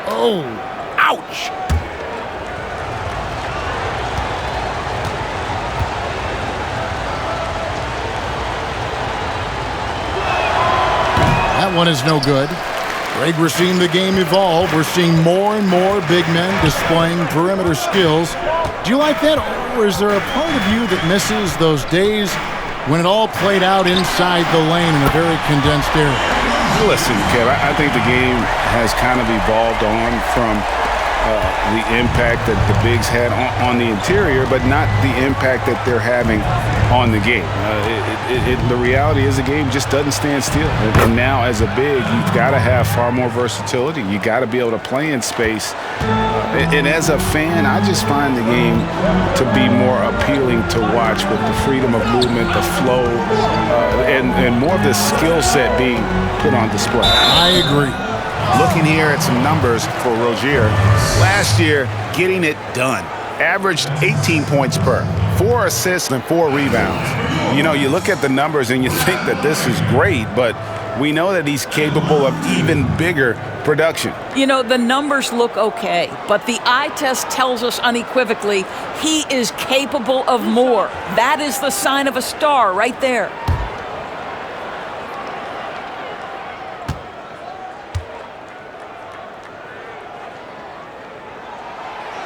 Oh, ouch. That one is no good. Greg, we're seeing the game evolve. We're seeing more and more big men displaying perimeter skills. Do you like that, or is there a part of you that misses those days when it all played out inside the lane in a very condensed area? Listen, Kev, I think the game has kind of evolved on from the impact that the bigs had on the interior, but not the impact that they're having on the game. The reality is the game just doesn't stand still. And now as a big, you've got to have far more versatility. You got to be able to play in space. And as a fan, I just find the game to be more appealing to watch with the freedom of movement, the flow, and more of the skill set being put on display. I agree. Looking here at some numbers for Rozier. Last year, getting it done. Averaged 18 points per, 4 assists and 4 rebounds. You know, you look at the numbers and you think that this is great, but we know that he's capable of even bigger production. You know, the numbers look okay, but the eye test tells us unequivocally he is capable of more. That is the sign of a star right there.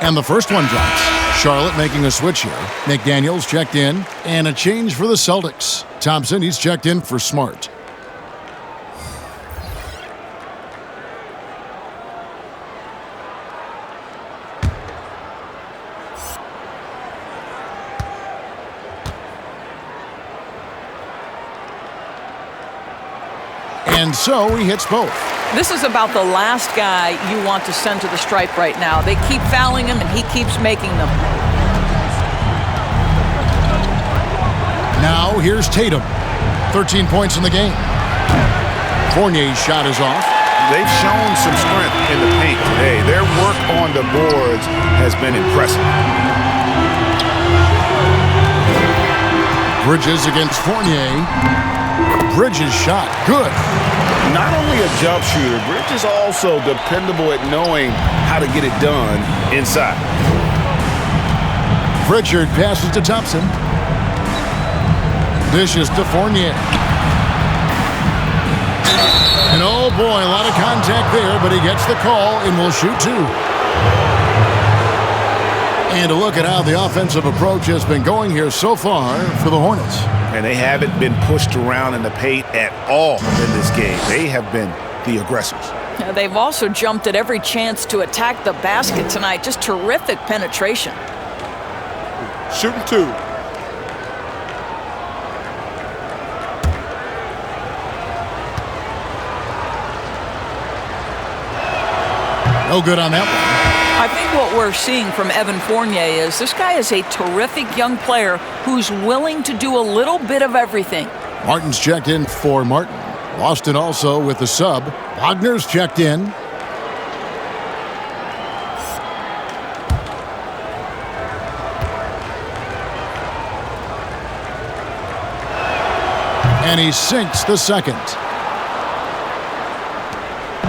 And the first one drops. Charlotte making a switch here. McDaniels checked in. And a change for the Celtics. Thompson, he's checked in for Smart. And so he hits both. This is about the last guy you want to send to the stripe right now. They keep fouling him, and he keeps making them. Now here's Tatum. 13 points in the game. Fournier's shot is off. They've shown some strength in the paint today. Their work on the boards has been impressive. Bridges against Fournier. Bridges shot. Good. Not only a jump shooter, Bridges also dependable at knowing how to get it done inside. Pritchard passes to Thompson. Dishes to Fournier. And oh boy, a lot of contact there, but he gets the call and will shoot 2. And a look at how the offensive approach has been going here so far for the Hornets. And they haven't been pushed around in the paint at all in this game. They have been the aggressors. They've also jumped at every chance to attack the basket tonight. Just terrific penetration. Shooting 2. No good on that one. I think what we're seeing from Evan Fournier is this guy is a terrific young player who's willing to do a little bit of everything. Martin's checked in for Martin. Boston also with the sub. Wagner's checked in. And he sinks the second.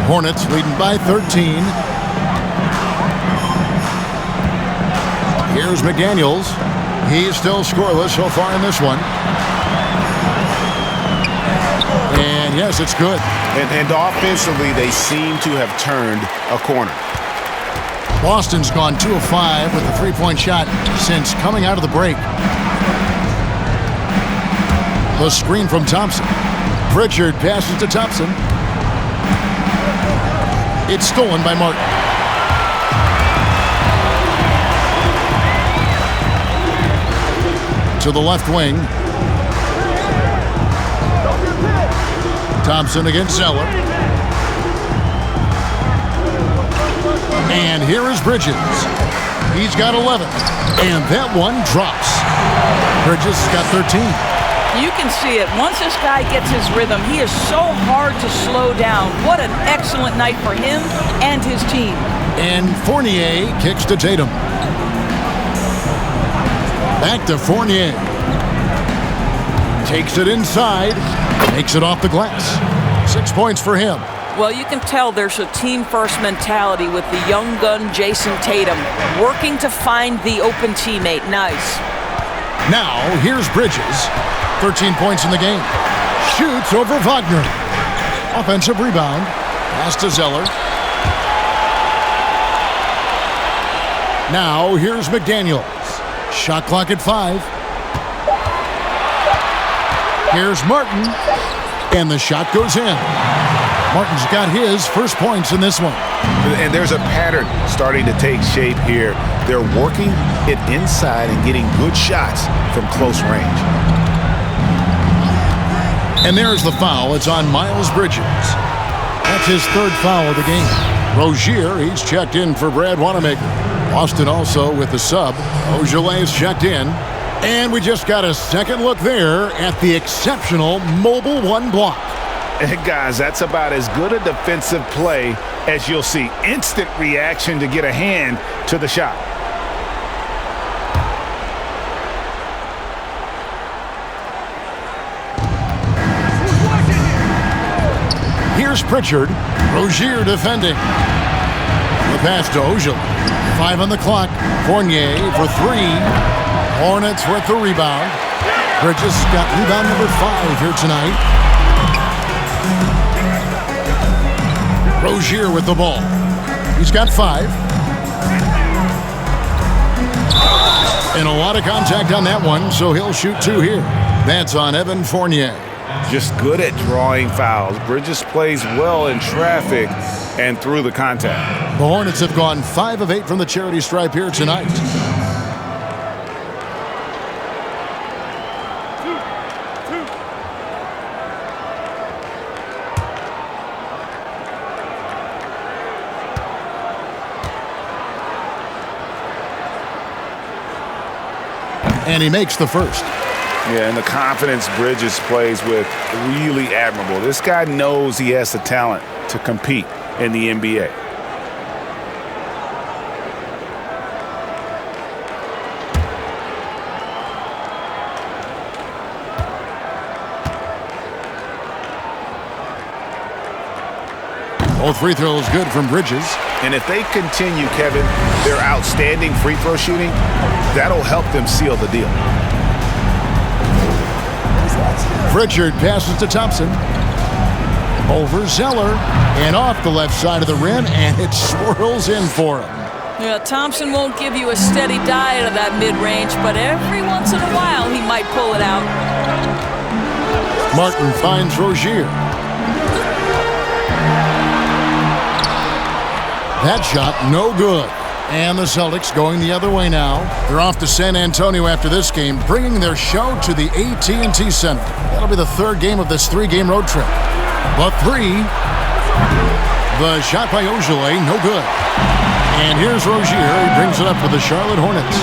Hornets leading by 13. Here's McDaniels. He's still scoreless so far in this one. And yes, it's good. And offensively, they seem to have turned a corner. Boston's gone 2 of 5 with a three-point shot since coming out of the break. The screen from Thompson. Pritchard passes to Thompson. It's stolen by Martin. To the left wing. Thompson against Zeller. And here is Bridges. He's got 11. And that one drops. Bridges has got 13. You can see it. Once this guy gets his rhythm, he is so hard to slow down. What an excellent night for him and his team. And Fournier kicks to Tatum. Back to Fournier. Takes it inside. Makes it off the glass. 6 points for him. Well, you can tell there's a team-first mentality with the young gun Jason Tatum working to find the open teammate. Nice. Now, here's Bridges. 13 points in the game. Shoots over Wagner. Offensive rebound. Pass to Zeller. Now, here's McDaniels. Shot clock at 5. Here's Martin. And the shot goes in. Martin's got his first points in this one. And there's a pattern starting to take shape here. They're working it inside and getting good shots from close range. And there's the foul. It's on Miles Bridges. That's his third foul of the game. Rozier, he's checked in for Brad Wanamaker. Boston also with the sub. Ojelay's checked in. And we just got a second look there at the exceptional Mobile 1 block. And guys, that's about as good a defensive play as you'll see. Instant reaction to get a hand to the shot. Here's Pritchard. Rozier defending. The pass to Ojeley. 5 on the clock. Fournier for 3. Hornets with the rebound. Bridges got rebound number 5 here tonight. Rozier with the ball. He's got 5. And a lot of contact on that one, so he'll shoot 2 here. That's on Evan Fournier. Just good at drawing fouls. Bridges plays well in traffic and through the contact. The Hornets have gone 5 of 8 from the charity stripe here tonight. And he makes the first. Yeah, and the confidence Bridges plays with, really admirable. This guy knows he has the talent to compete in the NBA. Both free throws good from Bridges. And if they continue, Kevin, their outstanding free throw shooting, that'll help them seal the deal. Pritchard passes to Thompson. Over Zeller. And off the left side of the rim, and it swirls in for him. Yeah, Thompson won't give you a steady diet of that mid-range, but every once in a while he might pull it out. Martin finds Rozier. That shot, no good. And the Celtics going the other way now. They're off to San Antonio after this game, bringing their show to the AT&T Center. That'll be the third game of this 3-game road trip. But 3. The shot by Ojeley, no good. And here's Rozier. He brings it up for the Charlotte Hornets.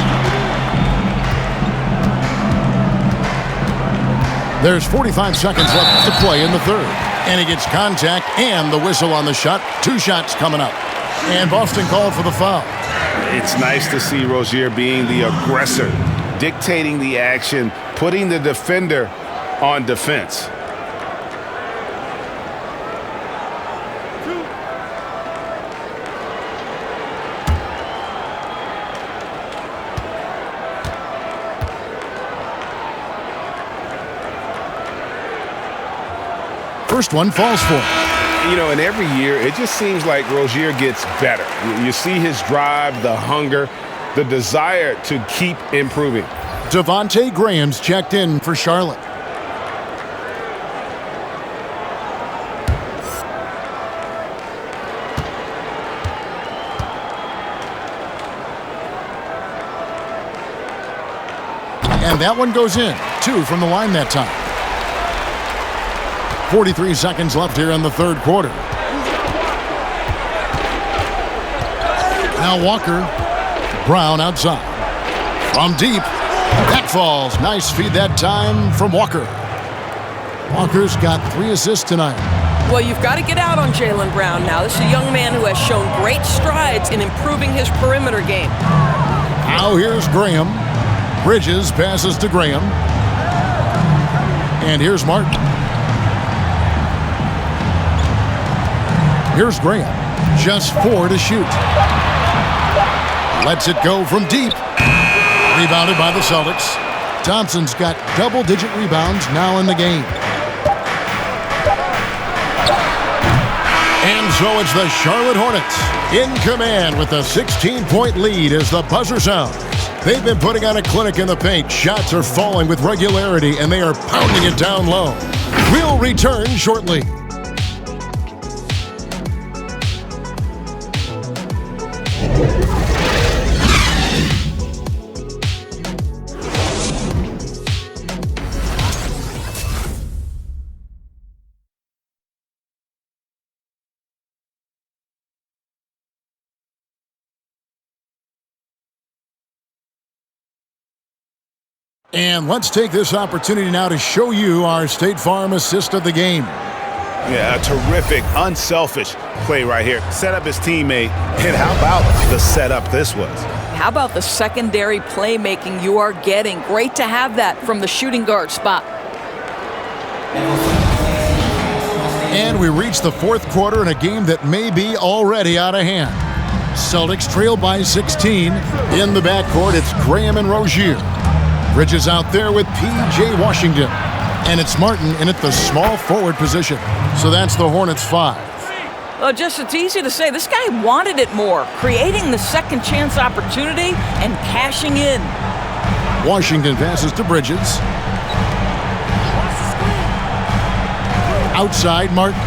There's 45 seconds left to play in the third. And he gets contact and the whistle on the shot. 2 shots coming up. And Boston called for the foul. It's nice to see Rozier being the aggressor, dictating the action, putting the defender on defense. First one falls for him. You know, and every year, it just seems like Rozier gets better. You see his drive, the hunger, the desire to keep improving. Devontae Graham's checked in for Charlotte. And that one goes in. 2 from the line that time. 43 seconds left here in the third quarter. Now Walker. Brown outside. From deep. That falls. Nice feed that time from Walker. Walker's got 3 assists tonight. Well, you've got to get out on Jaylen Brown now. This is a young man who has shown great strides in improving his perimeter game. Now here's Graham. Bridges passes to Graham. And here's Martin. Here's Graham. Just 4 to shoot. Lets it go from deep. Rebounded by the Celtics. Thompson's got double-digit rebounds now in the game. And so it's the Charlotte Hornets in command with a 16-point lead as the buzzer sounds. They've been putting on a clinic in the paint. Shots are falling with regularity, and they are pounding it down low. We'll return shortly. And let's take this opportunity now to show you our State Farm assist of the game. Yeah, a terrific, unselfish play right here. Set up his teammate, and how about the setup this was? How about the secondary playmaking you are getting? Great to have that from the shooting guard spot. And we reach the fourth quarter in a game that may be already out of hand. Celtics trail by 16. In the backcourt, it's Graham and Rozier. Bridges out there with P.J. Washington. And it's Martin in at the small forward position. So that's the Hornets 5. It's easy to say. This guy wanted it more, creating the second chance opportunity and cashing in. Washington passes to Bridges. Outside, Martin.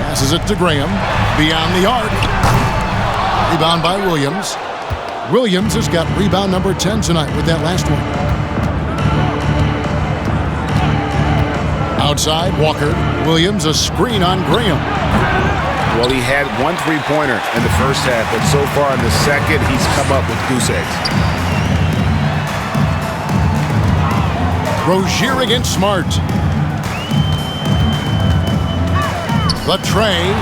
Passes it to Graham. Beyond the arc. Rebound by Williams. Williams has got rebound number 10 tonight with that last one. Outside, Walker. Williams, a screen on Graham. Well, he had 1 3-pointer in the first half, but so far in the second, he's come up with goose eggs. Rozier against Smart. Latre.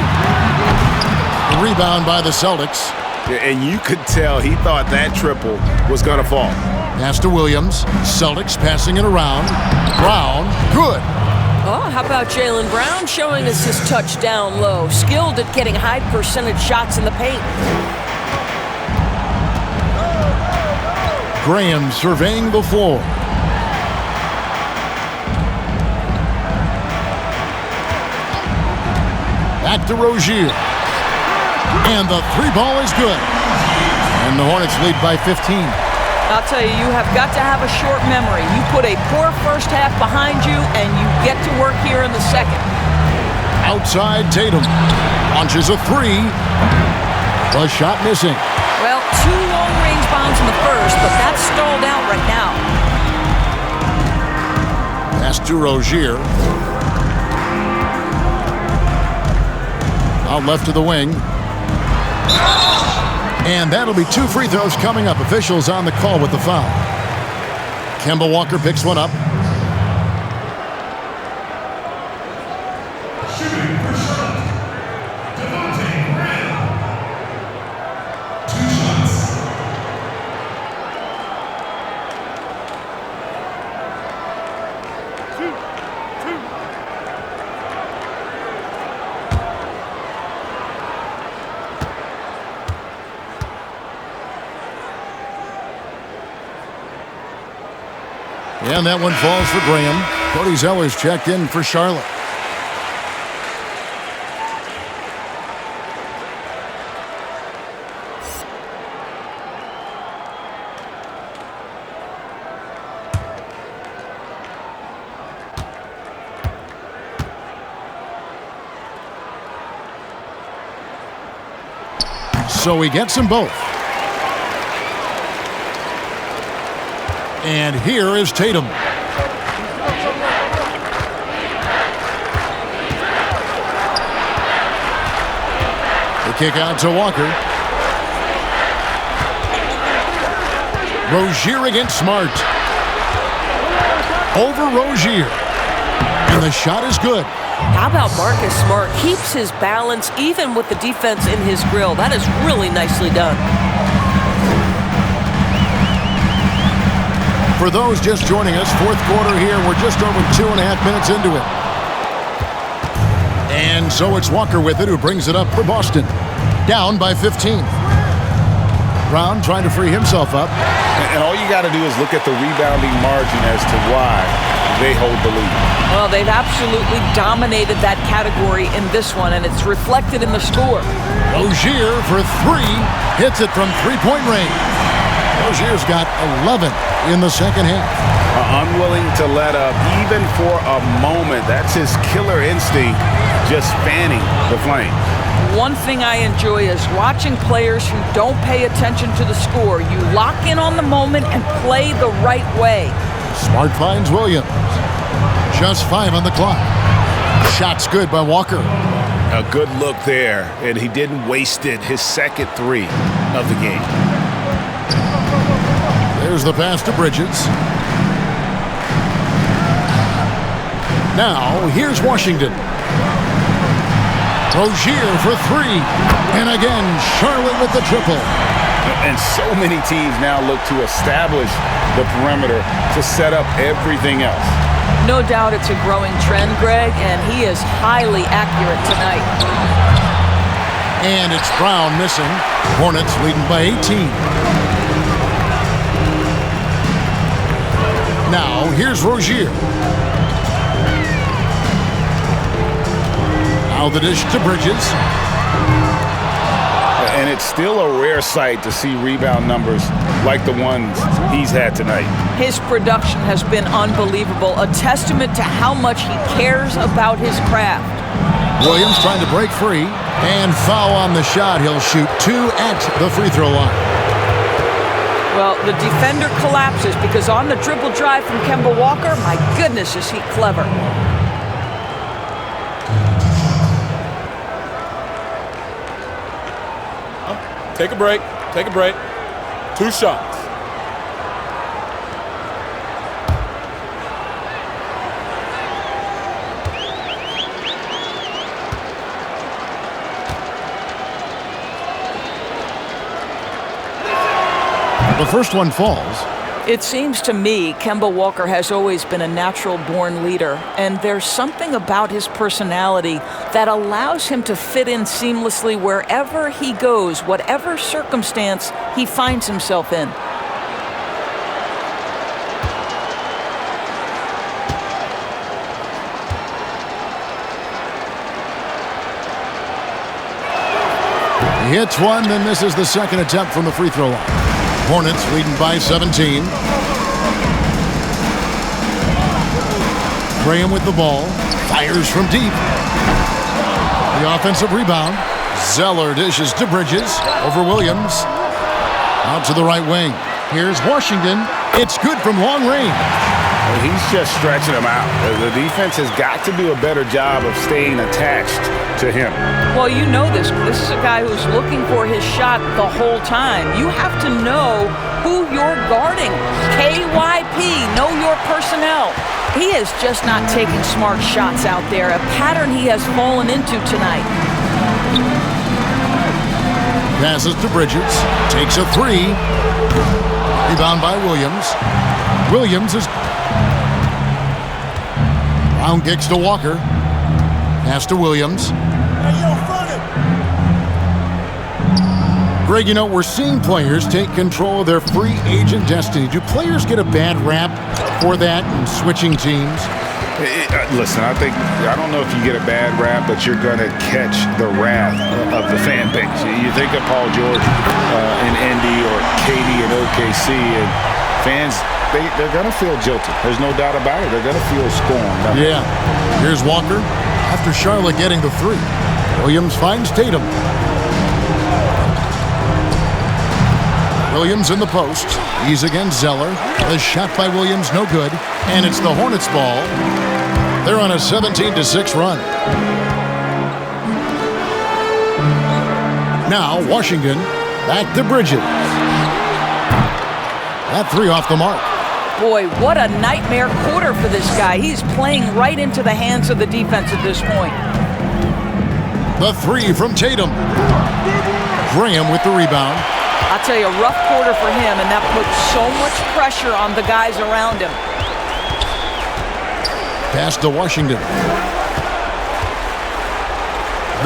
Rebound by the Celtics. And you could tell he thought that triple was going to fall. Pass to Williams. Celtics passing it around. Brown. Good. Oh, how about Jaylen Brown showing us his touch down low? Skilled at getting high percentage shots in the paint. Graham surveying the floor. Back to Rozier. And the 3 ball is good. And the Hornets lead by 15. I'll tell you, you have got to have a short memory. You put a poor first half behind you, and you get to work here in the second. Outside, Tatum launches a 3. The shot missing. Well, 2 long-range bombs in the first, but that's stalled out right now. Pass to Rozier. Out left to the wing. And that'll be 2 free throws coming up. Officials on the call with the foul. Kemba Walker picks one up. And that one falls for Graham. Cody Zeller's checked in for Charlotte. so he gets them both. And here is Tatum. The kick out to Walker. Rozier against Smart. Over Rozier. And the shot is good. How about Marcus Smart? Keeps his balance even with the defense in his grill. That is really nicely done. For those just joining us, fourth quarter here. We're just over 2.5 minutes into it. And so it's Walker with it, who brings it up for Boston. Down by 15. Brown trying to free himself up. And all you got to do is look at the rebounding margin as to why they hold the lead. Well, they've absolutely dominated that category in this one, and it's reflected in the score. Rozier for three. Hits it from three-point range. Rozier's got 11 in the second half. Unwilling to let up even for a moment. That's his killer instinct, just fanning the flame. One thing I enjoy is watching players who don't pay attention to the score. You lock in on the moment and play the right way. Smart finds Williams. Just 5 on the clock. Shot's good by Walker. A good look there, and he didn't waste it. His second three of the game. There's the pass to Bridges. Now, here's Washington. Rozier for three. And again, Charlotte with the triple. And so many teams now look to establish the perimeter to set up everything else. No doubt it's a growing trend, Greg, and he is highly accurate tonight. And it's Brown missing. Hornets leading by 18. Now, here's Rozier. Now the dish to Bridges. And it's still a rare sight to see rebound numbers like the ones he's had tonight. His production has been unbelievable, a testament to how much he cares about his craft. Williams trying to break free, and foul on the shot. He'll shoot 2 at the free throw line. Well, the defender collapses because on the dribble drive from Kemba Walker, my goodness, is he clever. Take a break. Take a break. 2 shots. The first one falls. It seems to me Kemba Walker has always been a natural-born leader, and there's something about his personality that allows him to fit in seamlessly wherever he goes, whatever circumstance he finds himself in. He hits one, then misses the second attempt from the free throw line. Hornets leading by 17. Graham with the ball. Fires from deep. The offensive rebound. Zeller dishes to Bridges. Over Williams. Out to the right wing. Here's Washington. It's good from long range. He's just stretching them out. The defense has got to do a better job of staying attached to him. Well, you know this. This is a guy who's looking for his shot the whole time. You have to know who you're guarding. KYP, know your personnel. He is just not taking smart shots out there, a pattern he has fallen into tonight. Passes to Bridges. Takes a three. Rebound by Williams. Williams is... Brown kicks to Walker. Pass to Williams. Greg, you know, we're seeing players take control of their free agent destiny. Do players get a bad rap for that and switching teams? Listen, I don't know if you get a bad rap, but you're going to catch the wrath of the fan base. You think of Paul George in Indy or KD in OKC, and fans, they're going to feel jilted. There's no doubt about it. They're going to feel scorned. Yeah. Here's Walker after Charlotte getting the three. Williams finds Tatum. Williams in the post. He's against Zeller. The shot by Williams, no good. And it's the Hornets' ball. They're on a 17-6 run. Now, Washington back to Bridges. That three off the mark. Boy, what a nightmare quarter for this guy. He's playing right into the hands of the defense at this point. The three from Tatum. Graham with the rebound. I'll tell you, a rough quarter for him, and that puts so much pressure on the guys around him. Pass to Washington.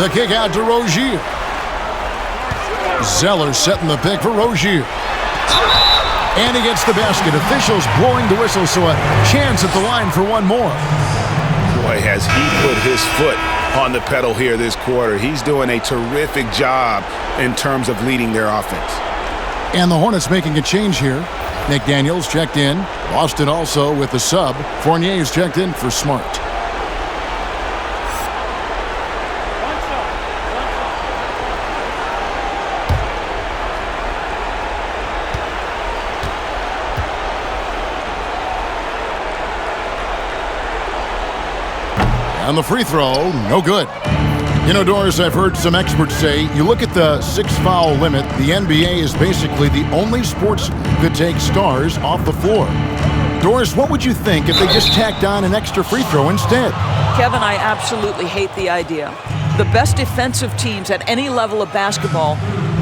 The kick out to Rozier. Zeller setting the pick for Rozier. And he gets the basket. Officials blowing the whistle, so a chance at the line for one more. Boy, has he put his foot on the pedal here this quarter. He's doing a terrific job in terms of leading their offense. And the Hornets making a change here. McDaniels checked in. Boston also with the sub. Fournier's checked in for Smart. And the free throw, no good. You know, Doris, I've heard some experts say, you look at the 6-foul limit, the NBA is basically the only sports that take stars off the floor. Doris, what would you think if they just tacked on an extra free throw instead? Kevin, I absolutely hate the idea. The best defensive teams at any level of basketball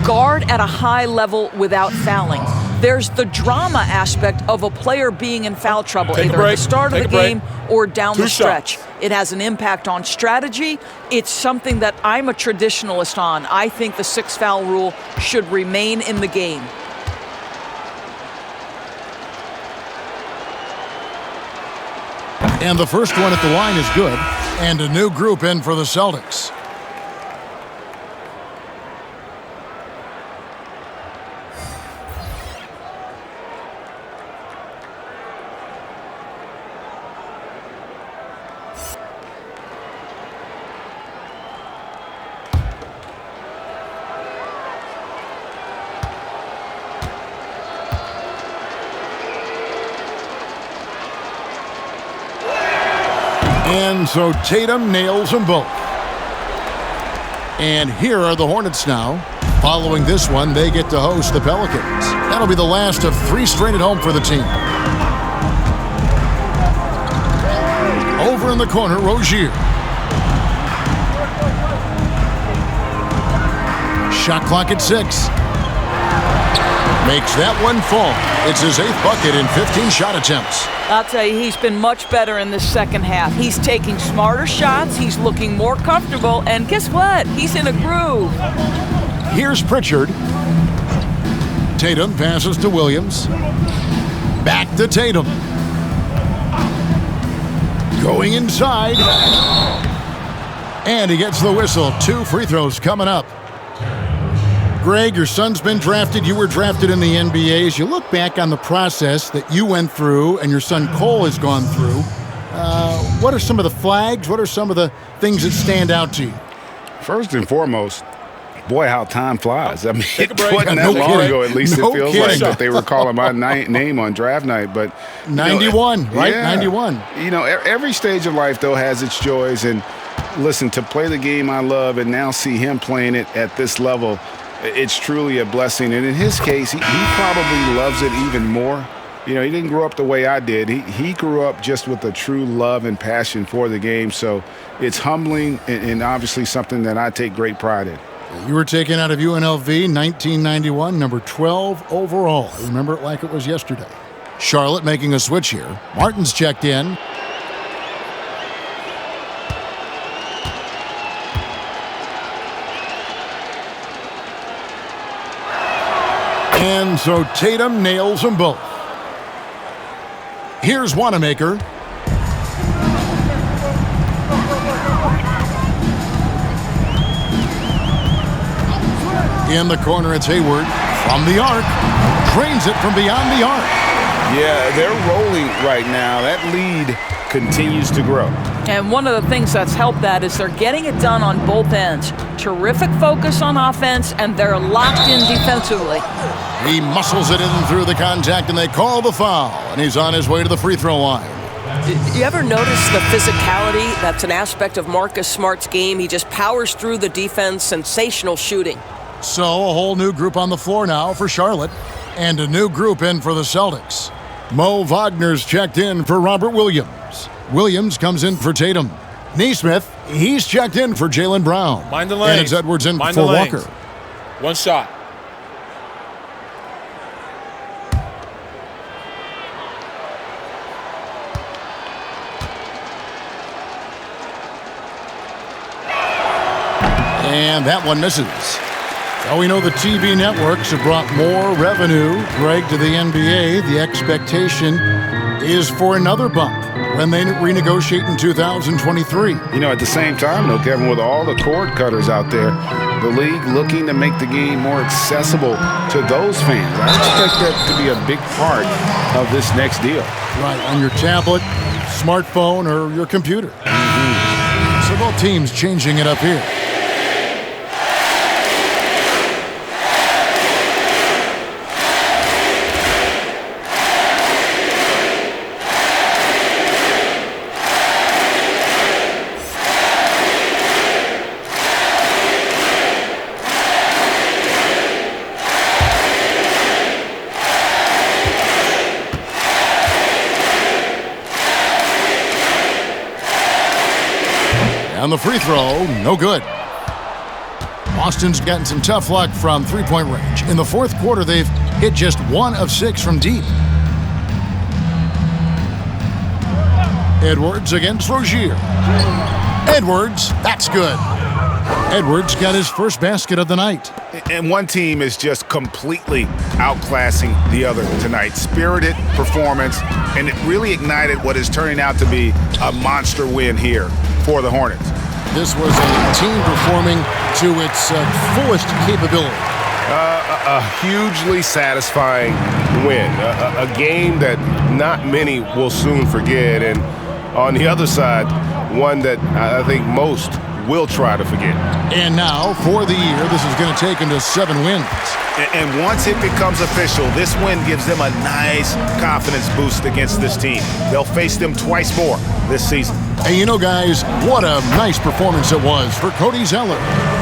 guard at a high level without fouling. There's the drama aspect of a player being in foul trouble, either at the start of the game or down the stretch. It has an impact on strategy. It's something that I'm a traditionalist on. I think the 6-foul rule should remain in the game. And the first one at the line is good. And a new group in for the Celtics. And so Tatum nails them both. And here are the Hornets now. Following this one, they get to host the Pelicans. That'll be the last of 3 straight at home for the team. Over in the corner, Rozier. Shot clock at 6. Makes that one fall. It's his 8th bucket in 15 shot attempts. I'll tell you, he's been much better in the second half. He's taking smarter shots, he's looking more comfortable, and guess what? He's in a groove. Here's Pritchard. Tatum passes to Williams. Back to Tatum. Going inside. And he gets the whistle. 2 free throws coming up. Greg, your son's been drafted. You were drafted in the NBA. As you look back on the process that you went through and your son Cole has gone through, what are some of the flags? What are some of the things that stand out to you? First and foremost, boy, how time flies. I mean, it wasn't No that long kidding. ago, at least No it feels kidding. like, that they were calling my name on draft night. But 91, right? Yeah. 91. You know, every stage of life, though, has its joys. And listen, to play the game I love and now see him playing it at this level, it's truly a blessing. And in his case, he probably loves it even more. You know, he didn't grow up the way I did. He grew up just with a true love and passion for the game. So it's humbling and obviously something that I take great pride in. You were taken out of UNLV 1991, number 12 overall. I remember it like it was yesterday. Charlotte making a switch here. Martin's checked in. And so Tatum nails them both. Here's Wanamaker. In the corner, it's Hayward. From the arc. Drains it from beyond the arc. Yeah, they're rolling right now. That lead continues to grow. And one of the things that's helped that is they're getting it done on both ends. Terrific focus on offense, and they're locked in defensively. He muscles it in through the contact, and they call the foul. And he's on his way to the free throw line. You ever notice the physicality? That's an aspect of Marcus Smart's game. He just powers through the defense. Sensational shooting. So a whole new group on the floor now for Charlotte, and a new group in for the Celtics. Mo Wagner's checked in for Robert Williams. Williams comes in for Tatum. Neesmith, he's checked in for Jaylen Brown. Mind the lanes. And it's Edwards in Mind for the lanes. Walker. One shot. And that one misses. Well, we know the TV networks have brought more revenue, Greg, to the NBA. The expectation is for another bump when they renegotiate in 2023. You know, at the same time, though, Kevin, with all the cord cutters out there, the league looking to make the game more accessible to those fans. I expect that to be a big part of this next deal. Right, on your tablet, smartphone, or your computer. So both teams changing it up here. And the free throw, no good. Boston's gotten some tough luck from three-point range. In the fourth quarter, they've hit just 1 of 6 from deep. Edwards against Rozier. Edwards, that's good. Edwards got his first basket of the night. And one team is just completely outclassing the other tonight. Spirited performance, and it really ignited what is turning out to be a monster win here for the Hornets. This was a team performing to its fullest capability. A hugely satisfying win. A game that not many will soon forget. And on the other side, one that I think most will try to forget. And now, for the year, this is going to take them to 7 wins. And once it becomes official, this win gives them a nice confidence boost against this team. They'll face them twice more this season. And you know, guys, what a nice performance it was for Cody Zeller.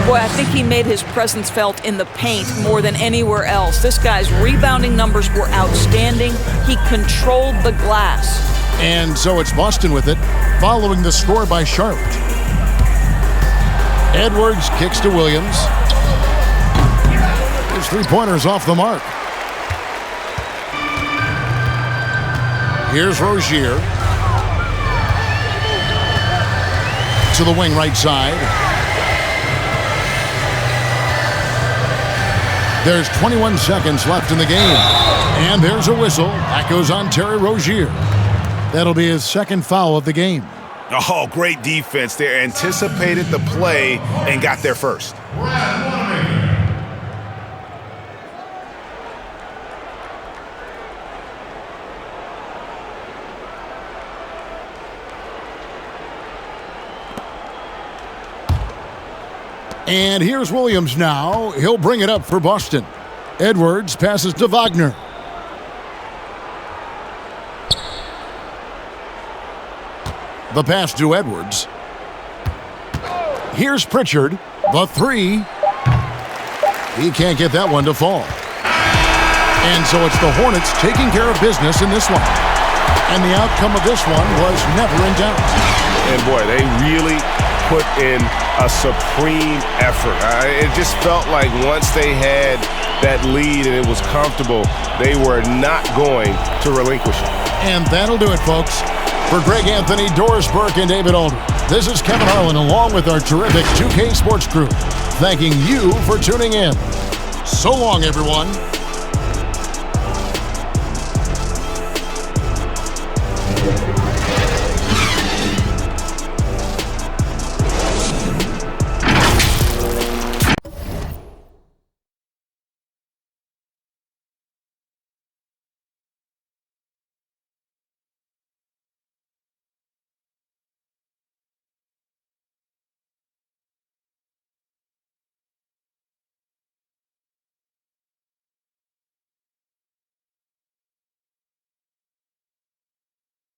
Boy, I think he made his presence felt in the paint more than anywhere else. This guy's rebounding numbers were outstanding. He controlled the glass. And so it's Boston with it, following the score by Charlotte. Edwards kicks to Williams. His three-pointer's off the mark. Here's Rozier. To the wing right side. There's 21 seconds left in the game. And there's a whistle. That goes on Terry Rozier. That'll be his second foul of the game. Oh, great defense. They anticipated the play and got there first. And here's Williams now. He'll bring it up for Boston. Edwards passes to Wagner. The pass to Edwards. Here's Pritchard. The three. He can't get that one to fall. And so it's the Hornets taking care of business in this one. And the outcome of this one was never in doubt. And boy, they really put in a supreme effort. It just felt like once they had that lead and it was comfortable, they were not going to relinquish it. And that'll do it, folks. For Greg Anthony, Doris Burke, and David Aldridge, this is Kevin Harlan along with our terrific 2K Sports crew, thanking you for tuning in. So long, everyone.